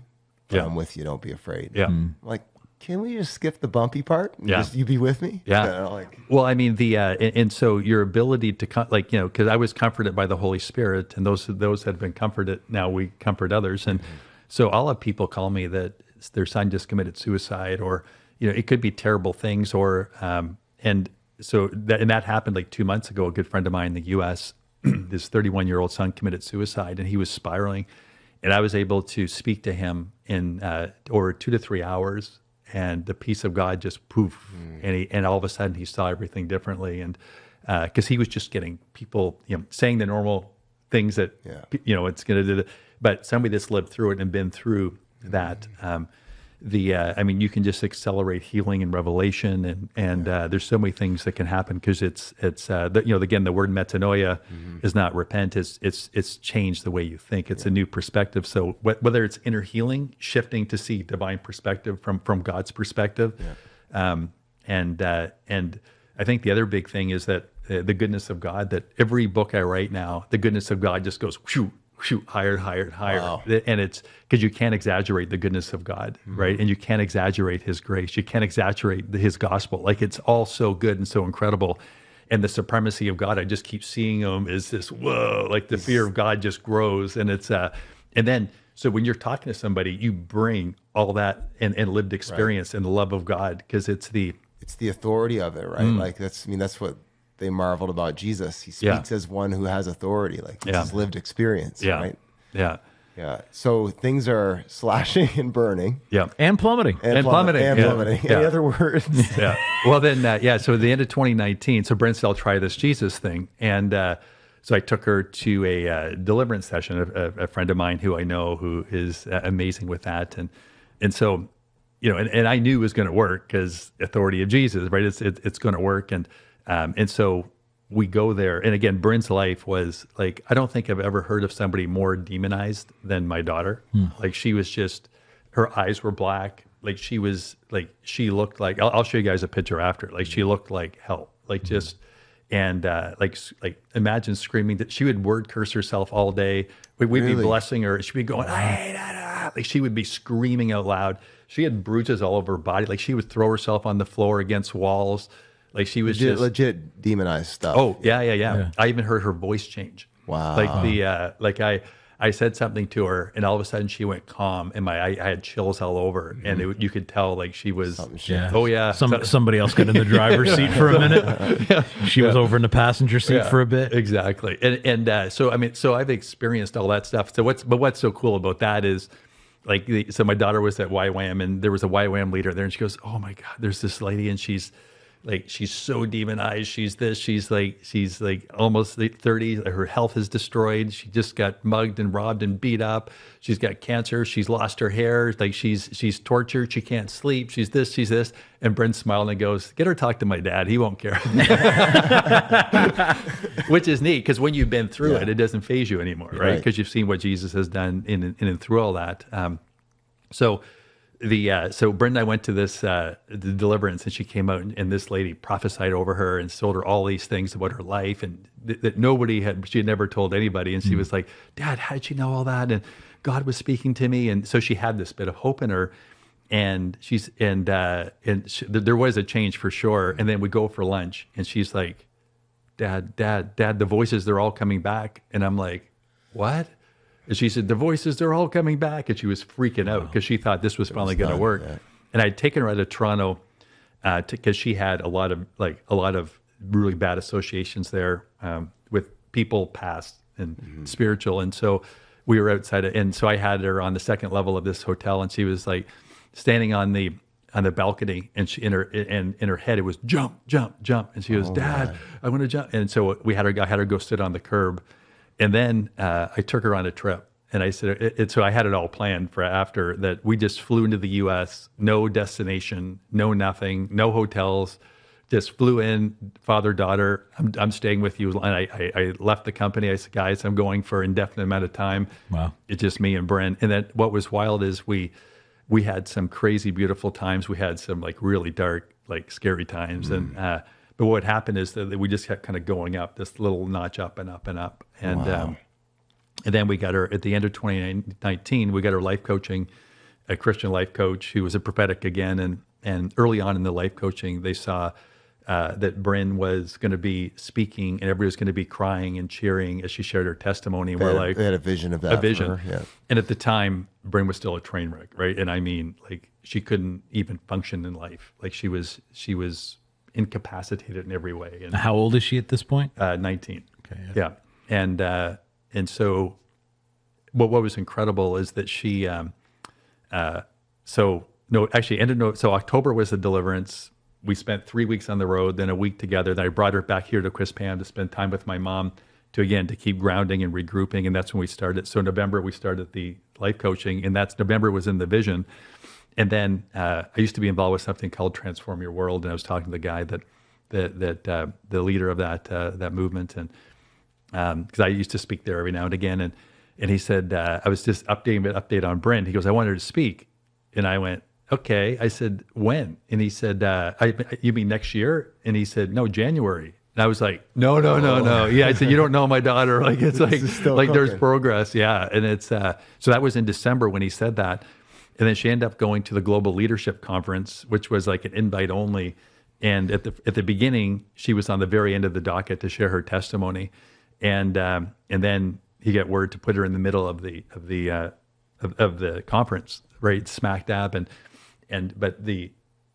but I'm with you. Don't be afraid. Yeah. I'm like, can we just skip the bumpy part? And just, you be with me. Yeah. Well, I mean and so your ability to because I was comforted by the Holy Spirit, and those that have been comforted, now we comfort others, and so I'll have people call me that their son just committed suicide, or it could be terrible things, or and so that happened like 2 months ago. A good friend of mine in the U.S. His 31-year-old son committed suicide, and he was spiraling, and I was able to speak to him in over 2 to 3 hours. And the peace of God just poof, and all of a sudden he saw everything differently, and because he was just getting people, saying the normal things that it's going to do, but somebody that's lived through it and been through that, I mean, you can just accelerate healing and revelation, and there's so many things that can happen because it's again, the word metanoia is not repent, it's changed the way you think. It's a new perspective. So whether it's inner healing, shifting to see divine perspective from God's perspective, and I think the other big thing is that the goodness of God. That every book I write now, the goodness of God just goes whew, higher. Wow. And it's because you can't exaggerate the goodness of God, right? And you can't exaggerate his grace. You can't exaggerate his gospel. Like, it's all so good and so incredible. And the supremacy of God, I just keep seeing him as this, whoa, like the fear of God just grows. And it's, and then, so when you're talking to somebody, you bring all that and lived experience and the love of God, because it's the authority of it, right? Like that's what they marveled about Jesus. He speaks as one who has authority, like this is lived experience, right? Yeah. So things are slashing and burning. Yeah. And plummeting. And plummeting. Any other words? Yeah. Well, then, so at the end of 2019, so Brent said, I'll try this Jesus thing. And so I took her to a deliverance session, a friend of mine who I know who is amazing with that. And so, and I knew it was going to work because authority of Jesus, right? It's going to work. And so we go there. And again, Bryn's life was like, I don't think I've ever heard of somebody more demonized than my daughter. Like, she was just, her eyes were black. Like, she was like, she looked like, I'll show you guys a picture after. Like, she looked like hell, like just, and like imagine screaming that she would word curse herself all day. We'd be blessing her. She'd be going, like, she would be screaming out loud. She had bruises all over her body. Like, she would throw herself on the floor against walls. Like, she was just legit demonized stuff. Oh, yeah. I even heard her voice change. Wow. Like I said something to her, and all of a sudden she went calm, and I had chills all over, and you could tell like she was. Oh yeah. Somebody else got in the driver's seat for a minute. She was over in the passenger seat for a bit. Exactly. And so I mean, so I've experienced all that stuff. So what's so cool about that is, like, so my daughter was at YWAM, and there was a YWAM leader there, and she goes, "Oh my God, there's this lady, and she's so demonized. She's like almost 30. Her health is destroyed. She just got mugged and robbed and beat up. She's got cancer. She's lost her hair. Like, she's tortured. She can't sleep. She's this. And Brent smiled and goes, "Get her talk to my dad. He won't care." Which is neat, because when you've been through it, it doesn't faze you anymore, right? Because you've seen what Jesus has done in and through all that. So Brent and I went to this the deliverance, and she came out, and this lady prophesied over her and told her all these things about her life, and that she had never told anybody. And she was like, "Dad, how did you know all that?" And God was speaking to me, and so she had this bit of hope in her. And there was a change for sure. And then we go for lunch, and she's like, "Dad, the voices, they're all coming back." And I'm like, "What?" And she said, "The voices, they're all coming back." And she was freaking out because she thought this was finally going to work. Yeah. And I'd taken her out of Toronto because she had a lot of really bad associations there with people past and spiritual. And so we were outside, and so I had her on the second level of this hotel, and she was like standing on the balcony, and she in her head it was jump, and she goes, "Dad, I want to jump." And so I had her go sit on the curb. And then I took her on a trip. And I said, so I had it all planned for after that. We just flew into the U.S., no destination, no nothing, no hotels, just flew in, father, daughter, I'm staying with you. And I left the company. I said, guys, I'm going for an indefinite amount of time. Wow. It's just me and Bryn. And then what was wild is we had some crazy, beautiful times. We had some like really dark, like scary times. And but what happened is that we just kept kind of going up, this little notch up and up and up. And and then we got her at the end of 2019. We got her life coaching, a Christian life coach who was a prophetic again. And early on in the life coaching, they saw that Bryn was going to be speaking, and everybody was going to be crying and cheering as she shared her testimony. And we're like, they had a vision of that. A vision. For her, yeah. And at the time, Bryn was still a train wreck, right? And I mean, like she couldn't even function in life. Like she was incapacitated in every way. And How old is she at this point? 19. Okay. Yeah. And so what was incredible is that she, so October was the deliverance. We spent 3 weeks on the road, then a week together. Then I brought her back here to Crispam to spend time with my mom to keep grounding and regrouping. And that's when we started. So November, we started the life coaching, and November was in the vision. And then I used to be involved with something called Transform Your World. And I was talking to the guy that the leader of that movement. And because I used to speak there every now and again. And he said, I was just update on Bryn. He goes, I want her to speak. And I went, okay. I said, when? And he said, you mean next year? And he said, no, January. And I was like, no. Yeah, I said, you don't know my daughter. Like, it's like there's progress. Yeah. And it's, so that was in December when he said that. And then she ended up going to the Global Leadership Conference, which was like an invite only. And at the beginning, she was on the very end of the docket to share her testimony. And then he got word to put her in the middle of the conference, right, smack dab, but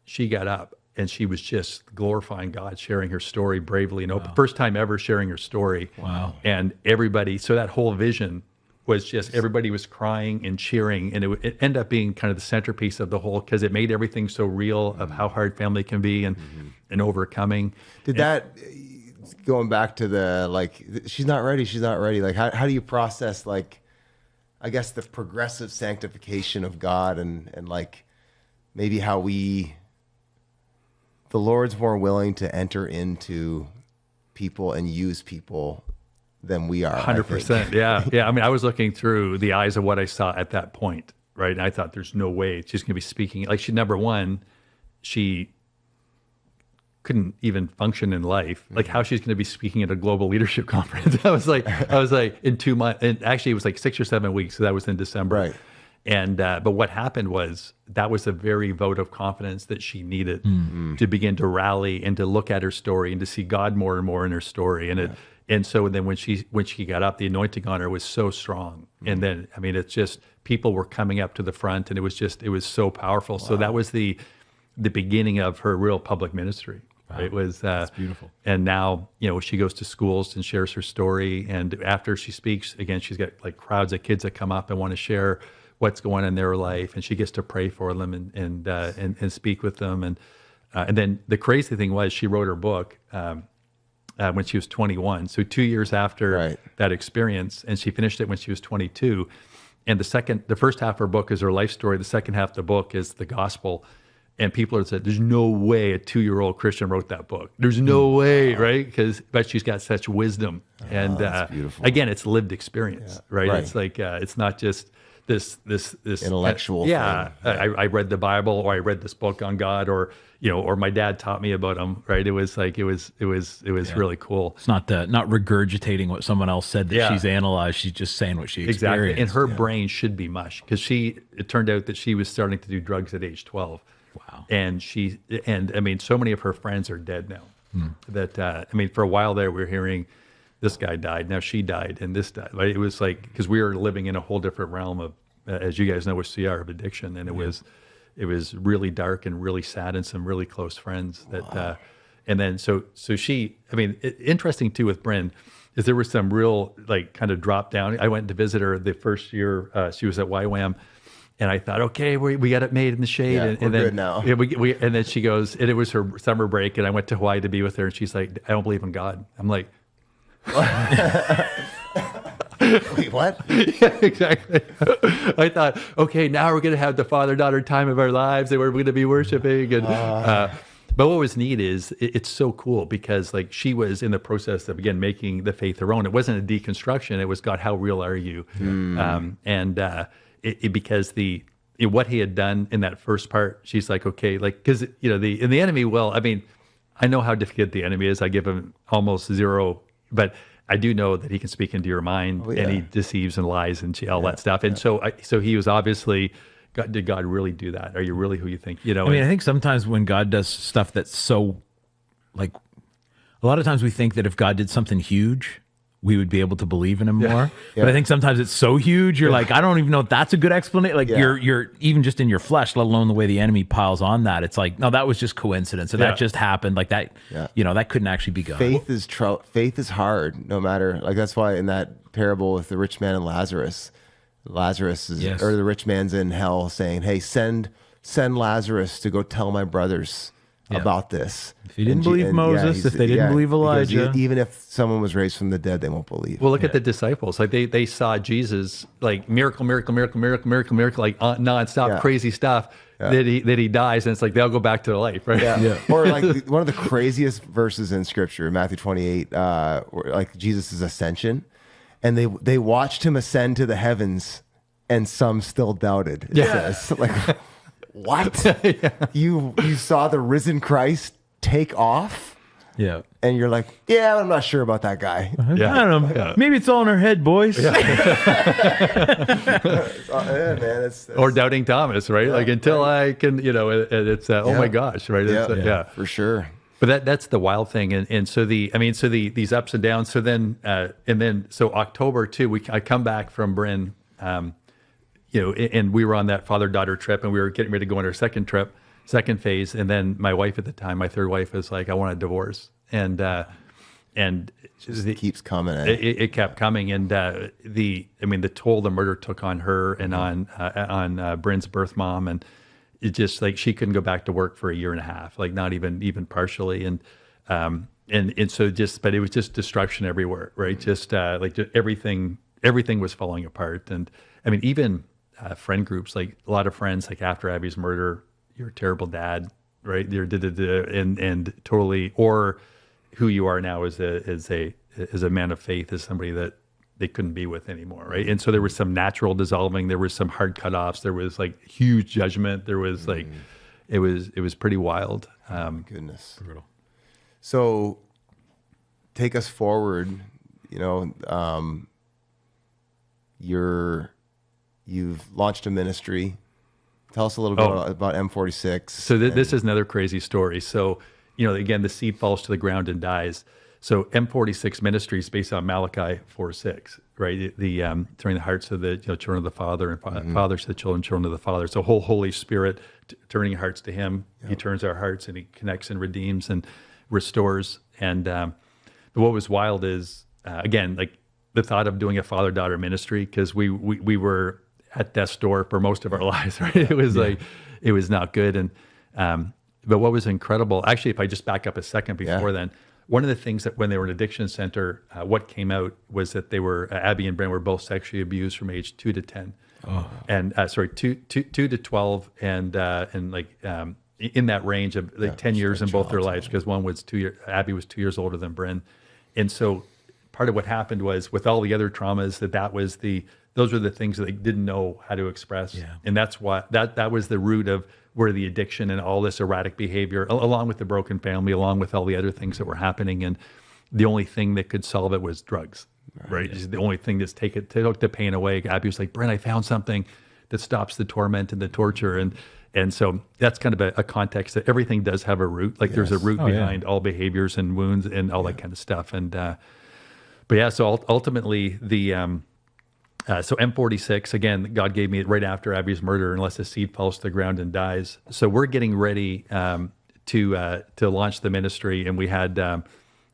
she got up and she was just glorifying God, sharing her story bravely and open. First time ever sharing her story. Wow. And everybody, so that whole vision was just everybody was crying and cheering, and it ended up being kind of the centerpiece of the whole, because it made everything so real of how hard family can be and overcoming. Going back to the, like, she's not ready. Like, how do you process, like, I guess the progressive sanctification of God and like maybe how the Lord's more willing to enter into people and use people than we are. 100%. Yeah. I mean, I was looking through the eyes of what I saw at that point, right? And I thought there's no way she's going to be speaking. Like, she couldn't even function in life. Like, how she's going to be speaking at a global leadership conference. I was like in 2 months, and actually it was like 6 or 7 weeks. So that was in December. Right. And, but what happened was that was a very vote of confidence that she needed to begin to rally and to look at her story and to see God more and more in her story. And and so then when she got up, the anointing on her was so strong. And then, I mean, it's just, people were coming up to the front, and it was so powerful. Wow. So that was the beginning of her real public ministry. Wow. It was that's beautiful. And now, she goes to schools and shares her story. And after she speaks, again, she's got like crowds of kids that come up and want to share what's going on in their life, and she gets to pray for them and speak with them. And then the crazy thing was, she wrote her book when she was 21. So 2 years after that experience, and she finished it when she was 22. And the first half of her book is her life story. The second half of the book is the gospel. And people have said, there's no way a 2-year-old Christian wrote that book. There's no way, right? But she's got such wisdom. And again, it's lived experience, right? It's like, it's not just this intellectual thing. I read the Bible, or I read this book on God, or my dad taught me about him, right? It was like, it was really cool. It's not regurgitating what someone else said that she's analyzed. She's just saying what she experienced. Exactly. And her brain should be mush, because it turned out that she was starting to do drugs at age 12. Wow. And I mean, so many of her friends are dead now. That, I mean, for a while there, we were hearing this guy died, now she died, and this died. It was like, because we were living in a whole different realm of, as you guys know, with CR, of addiction. And it was really dark and really sad, and some really close friends that, and then, so she, I mean, interesting too with Bryn, is there was some real, like, kind of drop down. I went to visit her the first year she was at YWAM. And I thought, okay, we got it made in the shade. Yeah, and we're then, good now. And then she goes, and it was her summer break, and I went to Hawaii to be with her, and she's like, I don't believe in God. I'm like, Wait, what? Yeah, exactly. I thought, okay, now we're going to have the father-daughter time of our lives, and we're going to be worshiping. And but what was neat is it's so cool because like she was in the process of again making the faith her own. It wasn't a deconstruction; it was God, how real are you? Because what he had done in that first part, she's like, okay, like because the enemy will. I mean, I know how difficult the enemy is. I give him almost zero, but I do know that he can speak into your mind and he deceives and lies and all that stuff. And so he was obviously, did God really do that? Are you really who you think? I mean, I think sometimes when God does stuff that's so, like, a lot of times we think that if God did something huge, we would be able to believe in him more. But I think sometimes it's so huge, you're like, I don't even know if that's a good explanation. Like you're even just in your flesh, let alone the way the enemy piles on that. It's like, no, that was just coincidence. So that just happened. Like that, that couldn't actually be God. Faith is hard, no matter, like, that's why in that parable with the rich man and Lazarus is, or the rich man's in hell saying, hey, send Lazarus to go tell my brothers about this. If he didn't believe Moses, if they didn't believe Elijah, even if someone was raised from the dead, they won't believe. Well, look at the disciples. Like they saw Jesus, like miracle, like nonstop crazy stuff. That he dies, and it's like they'll go back to life, right? Or like one of the craziest verses in Scripture, Matthew 28, like Jesus' ascension, and they watched him ascend to the heavens, and some still doubted. It says, like. What? You saw the risen Christ take off? Yeah. And you're like, I'm not sure about that guy. I don't know. Yeah. Maybe it's all in our head, boys. Man, it's or doubting Thomas, right? Like until I can, it's oh my gosh, right? It's, for sure. But that's the wild thing, and so these ups and downs. So then October too, I come back from Bryn. And we were on that father-daughter trip, and we were getting ready to go on our second phase. And then my wife at the time, my third wife, was like, "I want a divorce," and it keeps coming. It kept coming, and the toll the murder took on her and on Bryn's birth mom, and it just like she couldn't go back to work for a year and a half, like not even partially, and so but it was just destruction everywhere, right? Just everything was falling apart, and I mean even. Friend groups, like a lot of friends, like after Abby's murder, you're a terrible dad, right? You're and totally, or who you are now as a man of faith, as somebody that they couldn't be with anymore, right? And so there was some natural dissolving, there was some hard cutoffs, there was like huge judgment, there was like it was pretty wild. Goodness, brutal. So take us forward, You've launched a ministry. Tell us a little bit about M46. So this is another crazy story. So, again, the seed falls to the ground and dies. So M46 ministry is based on Malachi 4:6, right? Turning the hearts of the children of the Father and fathers to the children of the Father. So whole Holy Spirit turning hearts to Him. He turns our hearts and He connects and redeems and restores. And but what was wild is again like the thought of doing a father-daughter ministry, because we were at death's door for most of our lives, right? It was like, it was not good. And, but what was incredible, actually, if I just back up a second before then, one of the things that when they were in addiction center, what came out was that they were, Abby and Bryn were both sexually abused from age 2 to 10. And 2 to 12 and like, in that range of like 10 years in both their lives, because one was Abby was 2 years older than Bryn. And so part of what happened was with all the other traumas those were the things that they didn't know how to express. And that's why that was the root of where the addiction and all this erratic behavior, along with the broken family, along with all the other things that were happening. And the only thing that could solve it was drugs, right? Just the only thing that's take the pain away. Abby was like, Bryn, I found something that stops the torment and the torture. And so that's kind of a context that everything does have a root. Like there's a root behind all behaviors and wounds and all that kind of stuff. And, so ultimately so M46, again, God gave me it right after Abby's murder, unless the seed falls to the ground and dies. So we're getting ready to launch the ministry, and we had,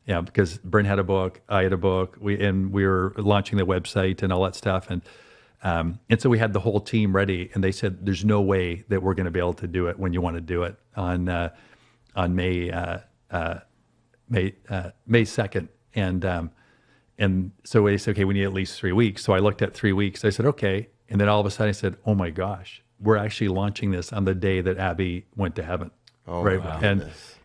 because Bryn had a book, I had a book, we were launching the website and all that stuff, and so we had the whole team ready, and they said, "There's no way that we're going to be able to do it when you want to do it on May 2nd," And so they said, okay, we need at least 3 weeks. So I looked at 3 weeks. I said, okay. And then all of a sudden I said, oh my gosh, we're actually launching this on the day that Abby went to heaven. Oh, right. wow.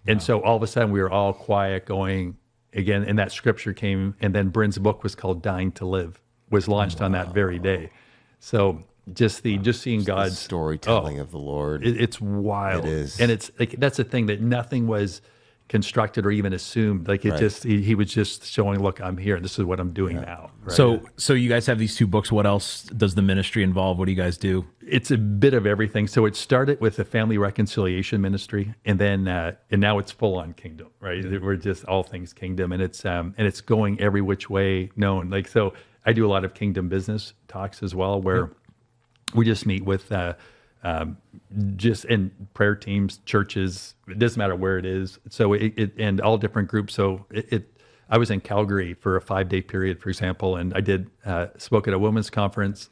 And so all of a sudden we were all quiet going again. And that scripture came. And then Bryn's book was called Dying to Live, was launched on that very day. So just seeing God's storytelling of the Lord. It's wild. It is. And it's like, that's the thing, that nothing was constructed or even assumed. Like it just, he was just showing, look, I'm here and this is what I'm doing now. Right? So you guys have these 2 books. What else does the ministry involve? What do you guys do? It's a bit of everything. So it started with a family reconciliation ministry, and then and now it's full on kingdom, right? We're just all things kingdom, and it's going every which way known. Like, so I do a lot of kingdom business talks as well, where we just meet with just in prayer teams, churches. It doesn't matter where it is. So it and all different groups. So I was in Calgary for a 5-day period, for example, and I did spoke at a women's conference.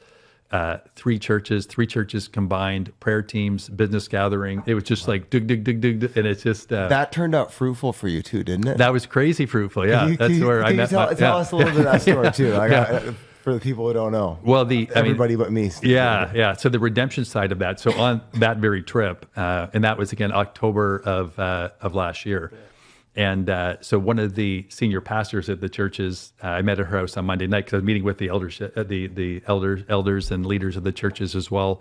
3 churches combined, prayer teams, business gathering. It was just like dig, and it's just that turned out fruitful for you too, didn't it? That was crazy fruitful. Yeah, that's where I met. Tell us a little bit of that story too. For the people who don't know. Well, everybody but me. Yeah. So the redemption side of that. So on that very trip, and that was again October of last year. And so one of the senior pastors at the churches, I met at her house on Monday night because I was meeting with the elders and leaders of the churches as well,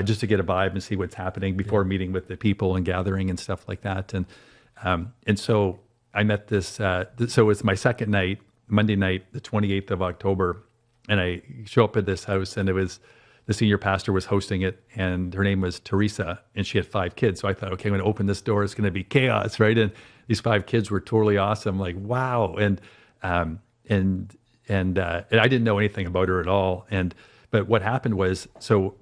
just to get a vibe and see what's happening before meeting with the people and gathering and stuff like that. And so I met this. So it's my second night, Monday night, the 28th of October, and I show up at this house, and it was the senior pastor was hosting it, and her name was Teresa, and she had 5 kids. So I thought, okay, I'm going to open this door. It's going to be chaos, right? And these 5 kids were totally awesome. Like, wow. And I didn't know anything about her at all. But what happened was, so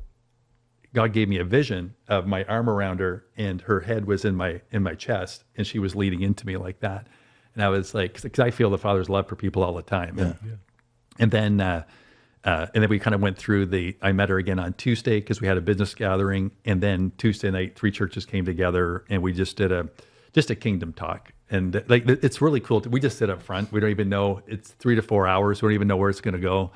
God gave me a vision of my arm around her, and her head was in my chest, and she was leading into me like that. And I was like, because I feel the Father's love for people all the time. And then we kind of went through I met her again on Tuesday because we had a business gathering. And then Tuesday night, 3 churches came together, and we just did a kingdom talk. And like, it's really cool. We just sit up front. We don't even know, it's 3 to 4 hours. We don't even know where it's going to go.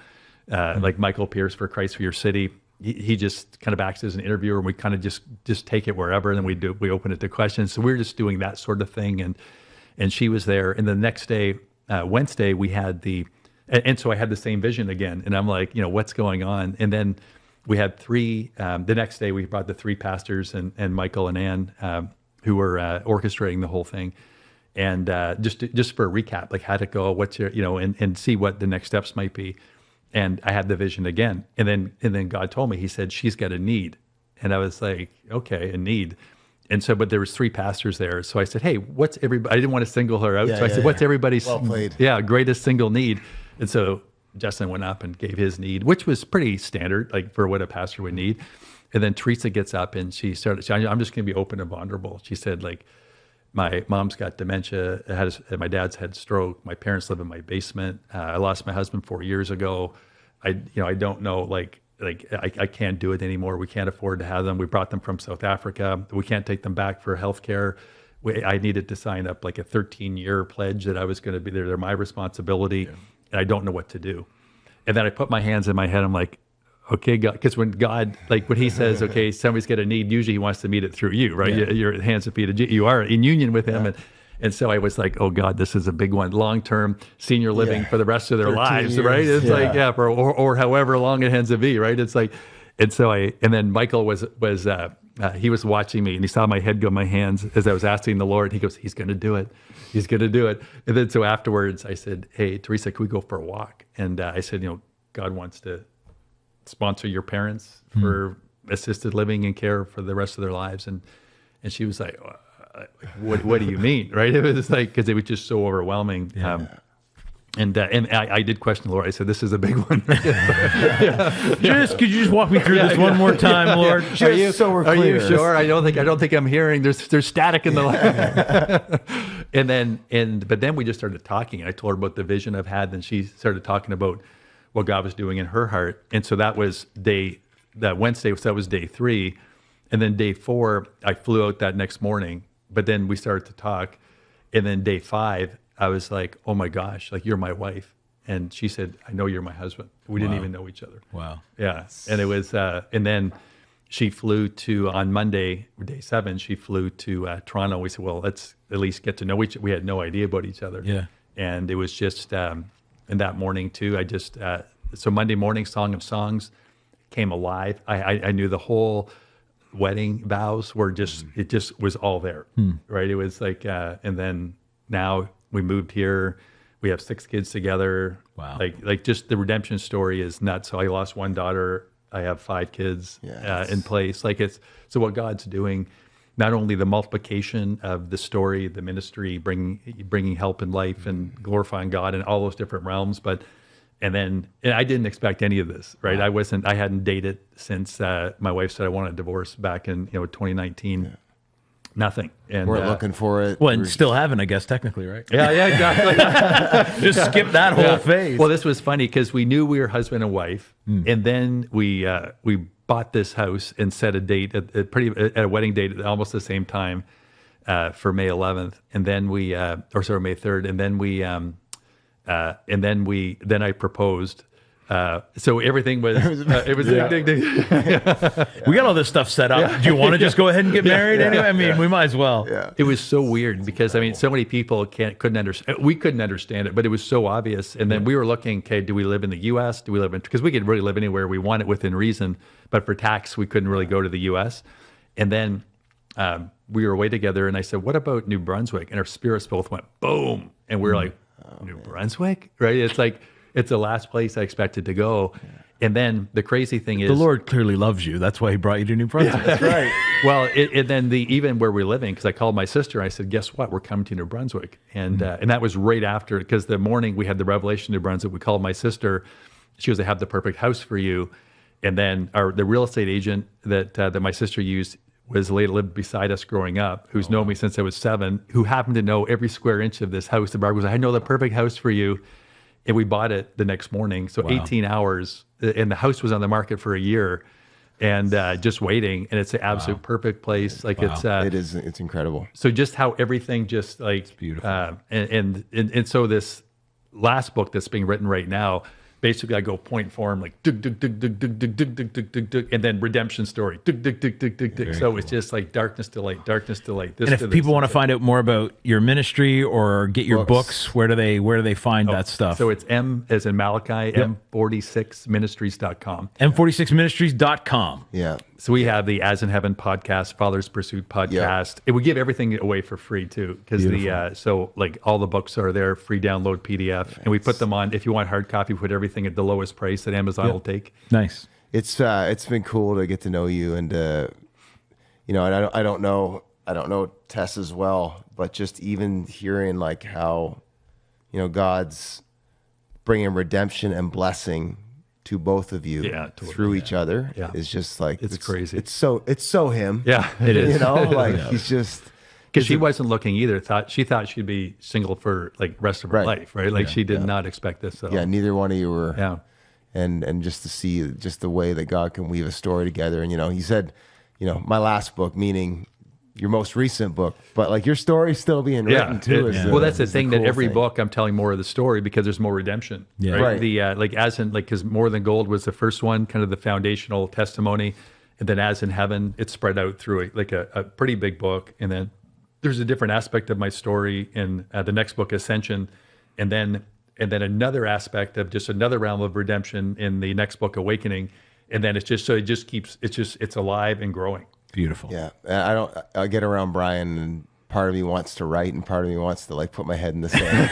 Like Michael Pierce for Christ for Your City. He just kind of acts as an interviewer, and we kind of just take it wherever. And then we open it to questions. So we were just doing that sort of thing. And she was there. And the next day, Wednesday, we had and so I had the same vision again, and I'm like, what's going on? And then we had 3, the next day we brought the 3 pastors and Michael and Ann, who were orchestrating the whole thing. And just for a recap, like how'd it go, what's your, and see what the next steps might be. And I had the vision again. And then God told me, he said, she's got a need. And I was like, okay, a need. And so, but there was 3 pastors there. So I said, hey, what's everybody, I didn't want to single her out. I said, what's everybody's greatest single need? And so Justin went up and gave his need, which was pretty standard, like for what a pastor would need. And then Teresa gets up and she started, I'm just going to be open and vulnerable. She said, like, my mom's got dementia, my dad's had stroke, my parents live in my basement. I lost my husband 4 years ago. I don't know, like I can't do it anymore. We can't afford to have them. We brought them from South Africa. We can't take them back for healthcare. I needed to sign up like a 13-year pledge that I was going to be there. They're my responsibility. Yeah. And I don't know what to do. And then I put my hands in my head. I'm like, okay, God, because when God, like when he says, okay, somebody's got a need, usually he wants to meet it through you, right? Yeah. Your hands and feet, you are in union with him. And so I was like, oh God, this is a big one, long-term senior living for the rest of their lives, years. Right? It's like, or however long it ends to be, right? It's like, and then Michael was he was watching me, and he saw my head go in my hands as I was asking the Lord. He goes, he's going to do it. He's going to do it. And then so afterwards I said, hey, Teresa, can we go for a walk? And I said, God wants to sponsor your parents for assisted living and care for the rest of their lives. And she was like, what do you mean? Right? It was like, because it was just so overwhelming. Yeah. And I did question the Lord. I said, "This is a big one." Could you just walk me through this one more time, Lord? Are you sure? I don't think I'm hearing. There's static in the line. But then we just started talking, and I told her about the vision I've had, and she started talking about what God was doing in her heart. And so that was that Wednesday. So that was day 3, and then day 4, I flew out that next morning. But then we started to talk, and then day 5. I was like, oh my gosh, like you're my wife. And she said, I know you're my husband. We didn't even know each other. Wow. Yeah. And it was, and then she flew to, on Monday, day 7, she flew to Toronto. We said, well, let's at least get to know each other. We had no idea about each other. Yeah. And it was just, and that morning too, I just, so Monday morning, Song of Songs came alive. I knew the whole wedding vows were just, it just was all there, right? It was like, and then now we moved here. We have 6 kids together. Wow. Like just the redemption story is nuts. So I lost 1 daughter. I have 5 kids in place. Like it's, so what God's doing, not only the multiplication of the story, the ministry, bringing help in life and glorifying God in all those different realms, but, and I didn't expect any of this, right? Wow. I hadn't dated since my wife said I wanted a divorce back in 2019. Yeah. Nothing. And we're looking for it. Well, and still haven't, I guess, technically, right? Yeah, exactly. Just skip that whole phase. Well, this was funny because we knew we were husband and wife, and then we bought this house and set a date at a wedding date at almost the same time for May 11th, and then May 3rd, and then I proposed. So everything was ding, ding, ding. We got all this stuff set up. Do you want to just go ahead and get married anyway? I mean, we might as well. Yeah. It was so weird because so many people couldn't understand. We couldn't understand it, but it was so obvious. And then we were looking, okay, do we live in the U.S.? Do we live in, because we could really live anywhere we wanted within reason, but for tax we couldn't really go to the U.S. And then we were away together, and I said, what about New Brunswick? And our spirits both went boom, and we were like, New Brunswick, right? It's like, it's the last place I expected to go. And then the crazy thing is, the Lord clearly loves you. That's why he brought you to New Brunswick. That's right. Well, and then even where we're living, because I called my sister, I said, guess what? We're coming to New Brunswick. And that was right after, because the morning we had the revelation in New Brunswick, we called my sister. She goes, I have the perfect house for you. And then the real estate agent that my sister used was a lady that lived beside us growing up, who's known me since I was 7, who happened to know every square inch of this house. The bar goes, I know the perfect house for you. And we bought it the next morning. So 18 hours, and the house was on the market for a year, and just waiting. And it's an absolute perfect place. Like it's incredible. So just how everything just like, it's beautiful. And so this last book that's being written right now, basically I go point form, like dug, dug, dug, dug, dug, dug, dug, dug, dug, dug, dug, and then redemption story, dug, dug, dug, dug, dug, dug. So it's just like darkness to light, darkness to light. And if people want to find out more about your ministry or get your books, where do they find that stuff? So it's M as in Malachi, M46ministries.com. M46ministries.com. Yeah. So we have the As in Heaven podcast, Father's Pursuit podcast. And we give everything away for free too, because so like all the books are there, free download PDF, and we put them on. If you want hard copy, we put everything at the lowest price that Amazon will take. Nice. It's been cool to get to know you, and and I don't know Tess as well, but just even hearing like how God's bringing redemption and blessing to both of you through each other is just like it's crazy. It's so him. Yeah, it is. He's just, because she wasn't looking either. She thought she'd be single for like rest of her life, right? Like she did not expect this. So. Yeah, neither one of you were. Yeah, and just to see just the way that God can weave a story together. And he said, my last book, meaning your most recent book, but like your story's still being written too. Well, that's the thing, that every book I'm telling more of the story because there's more redemption. Yeah. Right. The because More Than Gold was the first one, kind of the foundational testimony, and then As in Heaven, it's spread out through a pretty big book, and then there's a different aspect of my story in the next book, Ascension, and then another aspect of just another realm of redemption in the next book, Awakening, and then it's alive and growing. Beautiful. Yeah, I get around Bryan, and part of me wants to write, and part of me wants to like put my head in the sand.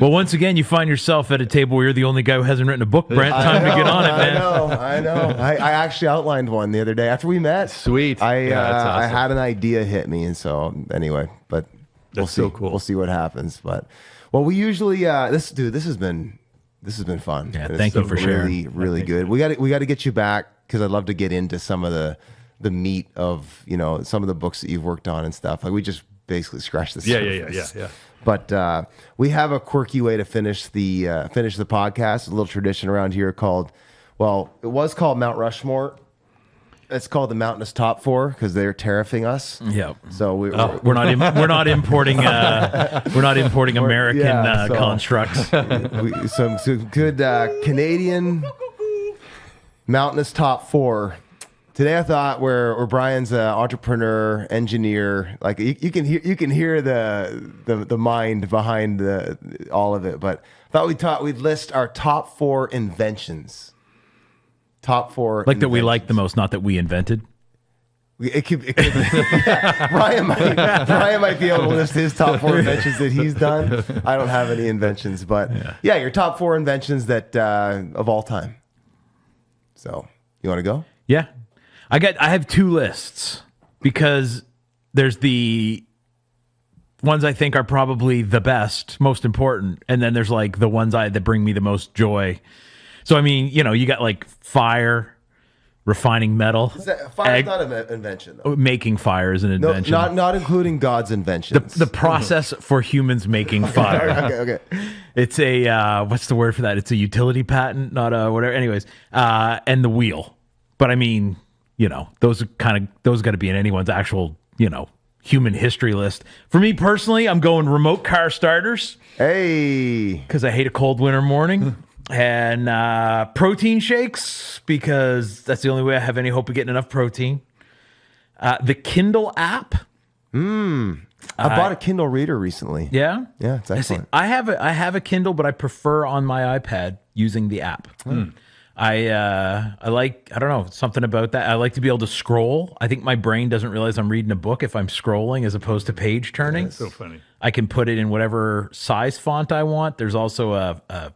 Well, once again, you find yourself at a table where you're the only guy who hasn't written a book, Brent. Time to get on it, man. I know. I actually outlined one the other day after we met. Sweet. I awesome. had an idea hit me, and so anyway, but we'll see. So cool. We'll see what happens. But we usually this has been fun. Yeah, thank you for sharing. Really good. We got to get you back, because I'd love to get into some of the meat of some of the books that you've worked on and stuff. Like we just basically scratched the surface. Yeah. But we have a quirky way to finish the podcast. A little tradition around here called, it was called Mount Rushmore. It's called the Mountainous Top Four because they're tariffing us. Yeah. So we're not importing American constructs. Some good Canadian Mountainous Top Four. Today I thought where Brian's an entrepreneur, engineer, like you can hear the mind behind all of it. But I thought we'd list our top 4 inventions. Top 4 like that we like the most, not that we invented. It could be. Brian might be able to list his top 4 inventions that he's done. I don't have any inventions, but yeah your top 4 inventions that of all time. So you want to go? Yeah. I have 2 lists because there's the ones I think are probably the best, most important, and then there's like the ones that bring me the most joy. So I mean, you got like fire, refining metal. Fire's not an invention, though. Making fire is an invention. No, not including God's inventions. The process for humans making fire. Okay. It's a what's the word for that? It's a utility patent, not a whatever. Anyways, and the wheel. But I mean, those got to be in anyone's actual, human history list. For me personally, I'm going remote car starters. Hey, because I hate a cold winter morning. And protein shakes, because that's the only way I have any hope of getting enough protein. The Kindle app. I bought a Kindle reader recently. Yeah? Yeah, it's excellent. I have a Kindle, but I prefer on my iPad using the app. I like, I don't know, something about that. I like to be able to scroll. I think my brain doesn't realize I'm reading a book if I'm scrolling as opposed to page turning. That's so funny. I can put it in whatever size font I want. There's also a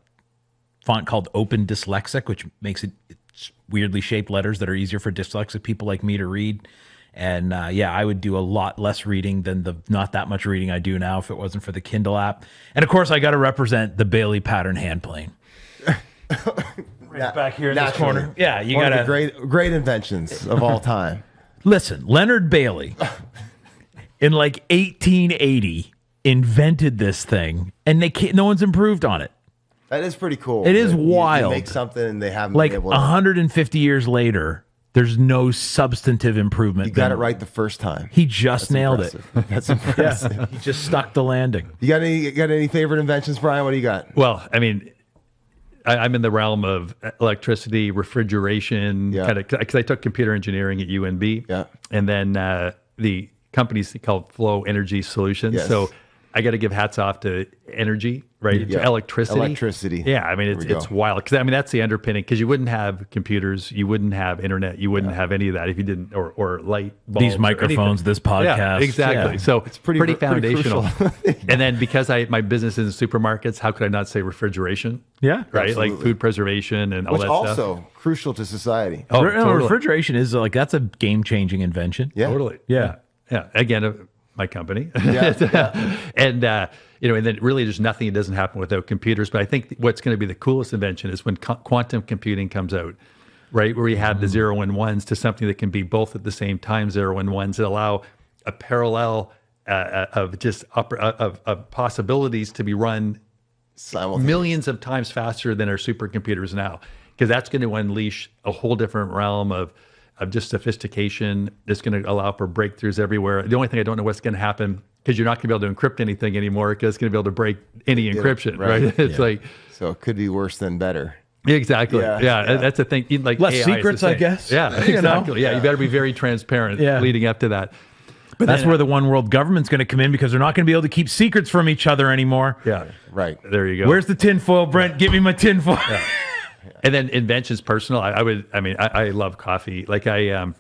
font called Open Dyslexic, which makes it's weirdly shaped letters that are easier for dyslexic people like me to read. And I would do a lot less reading than the not that much reading I do now if it wasn't for the Kindle app. And of course, I got to represent the Bailey pattern hand plane. Right back here in this corner. Yeah, you got to great inventions of all time. Listen, Leonard Bailey in like 1880 invented this thing, and no one's improved on it. That is pretty cool. It is wild. You make something and they haven't like been able to. 150 years later, there's no substantive improvement. You got it right the first time. He just nailed it. That's impressive. Yeah, he just stuck the landing. You got any favorite inventions, Brian? What do you got? Well, I mean, I'm in the realm of electricity, refrigeration, kind of, because I took computer engineering at UNB. Yeah. And then the company's called Flow Energy Solutions. Yes. So I got to give hats off to energy, right? Yeah. To electricity. Yeah, I mean, it's wild. Because, I mean, that's the underpinning. Because you wouldn't have computers, you wouldn't have internet, you wouldn't have any of that if you didn't, or light bulbs. These microphones, this podcast. Yeah, exactly. Yeah. So it's pretty foundational. And then because my business is in supermarkets, how could I not say refrigeration? Yeah. Right? Absolutely. Like food preservation and all that stuff. Which also crucial to society. Oh, totally. Refrigeration is that's a game-changing invention. Yeah. Totally. Yeah. Yeah. Again, my company. Yeah. And, and then really there's nothing that doesn't happen without computers. But I think what's going to be the coolest invention is when quantum computing comes out, right? Where you have the 0 and 1s to something that can be both at the same time, 0 and 1s, that allow a parallel of possibilities to be run millions of times faster than our supercomputers now. Because that's going to unleash a whole different realm of just sophistication. That's going to allow for breakthroughs everywhere. The only thing I don't know what's going to happen, because you're not going to be able to encrypt anything anymore, because it's going to be able to break any encryption, right? It's like, so it could be worse than better. Exactly. Yeah. That's the thing. Like less AI secrets, I guess. Yeah, exactly. Yeah, you better be very transparent leading up to that. But that's where the one world government's going to come in, because they're not going to be able to keep secrets from each other anymore. Yeah, right. There you go. Where's the tinfoil, Brent? Give me my tinfoil. Yeah. And then inventions personal. I love coffee. Like I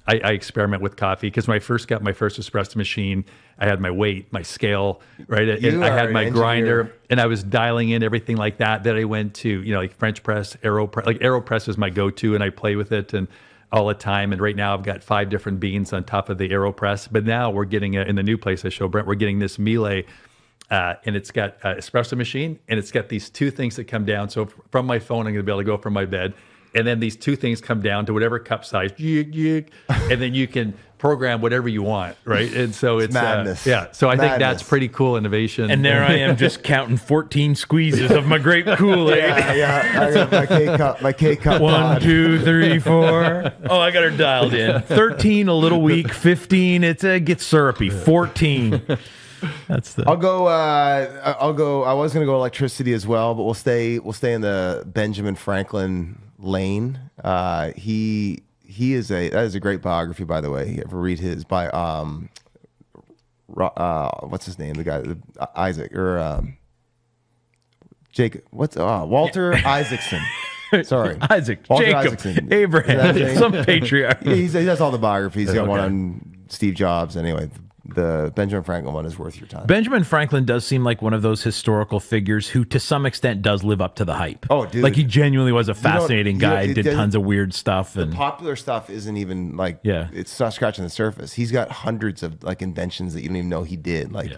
experiment with coffee, because when I first got my first espresso machine, I had my weight, my scale, right? And I had my grinder, and I was dialing in everything like that. Then I went to, like French press, AeroPress. Like AeroPress is my go-to, and I play with it and all the time. And right now I've got 5 different beans on top of the AeroPress. But now we're getting in the new place I show Brent, we're getting this Miele. And it's got an espresso machine, and it's got these 2 things that come down. So from my phone, I'm going to be able to go from my bed and then these two things come down to whatever cup size, and then you can program whatever you want, right? And so it's madness. So I think Madness. that's pretty cool innovation. And there I am just counting 14 squeezes of my grape Kool-Aid. I got my K-cup. 1, 2, 3, 4. Oh, I got her dialed in. 13, a little weak. 15, it gets syrupy. 14. That's the. I'll go. I was gonna go electricity as well, but we'll stay in the Benjamin Franklin lane. That is a great biography, by the way. You ever read his by what's his name? The guy, Isaac or Jacob. Walter Isaacson. Sorry, Isaac, Walter Jacob, Isaacson. Abraham, some patriarch. He does all the biographies. He's got one Okay. on Steve Jobs. Anyway, the Benjamin Franklin one is worth your time. Benjamin Franklin does seem like one of those historical figures who, to some extent, does live up to the hype. Oh, dude. Like he genuinely was a fascinating guy. it Did doesn't- tons of weird stuff. And Popular stuff isn't even like, Yeah. it's not scratching the surface. He's got hundreds of like inventions that you don't even know he did, like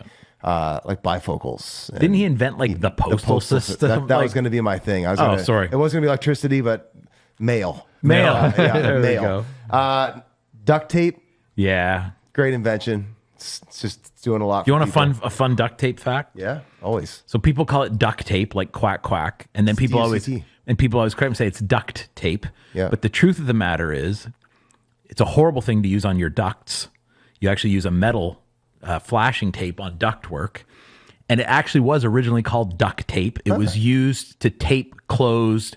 bifocals. And didn't he invent like the postal system? That Like- was going to be my thing. Sorry. It wasn't going to be electricity, but mail. Mail. There we mail. Duct tape, Yeah. great invention. It's just doing a lot. You for want people. a fun duct tape fact? Yeah, always. So people call it duct tape, like quack quack, and then people always DCT. correct and say it's duct tape. Yeah. But the truth of the matter is, it's a horrible thing to use on your ducts. You actually use a metal flashing tape on duct work, and it actually was originally called duct tape. It was used to tape closed.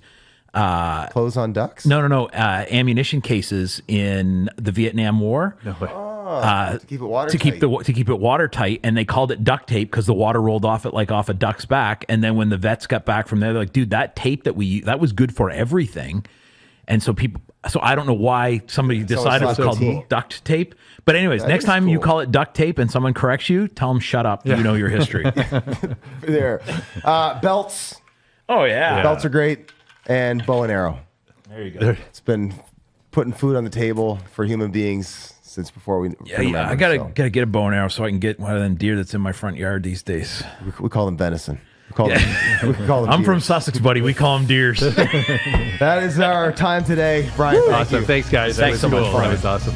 Clothes on ducks? No. Ammunition cases in the Vietnam War. To keep it watertight. To keep it watertight, and they called it duct tape because the water rolled off it like off a duck's back. And then when the vets got back from there, they're like, "Dude, that tape that that was good for everything." And so I don't know why somebody decided it was called duct tape. But anyways, next time you call it duct tape and someone corrects you, tell them shut up. You know your history. There. Belts. Oh yeah, Belts are great, and bow and arrow. there you go. It's been putting food on the table for human beings since before we. Yeah, I gotta get a bow and arrow so I can get one of them deer that's in my front yard these days. We call them venison. We call them I'm from deers. Sussex, buddy. We call them deers. That is our time today, Brian. Awesome. Thanks, guys. Thanks That was so much, cool. Brian. That was awesome.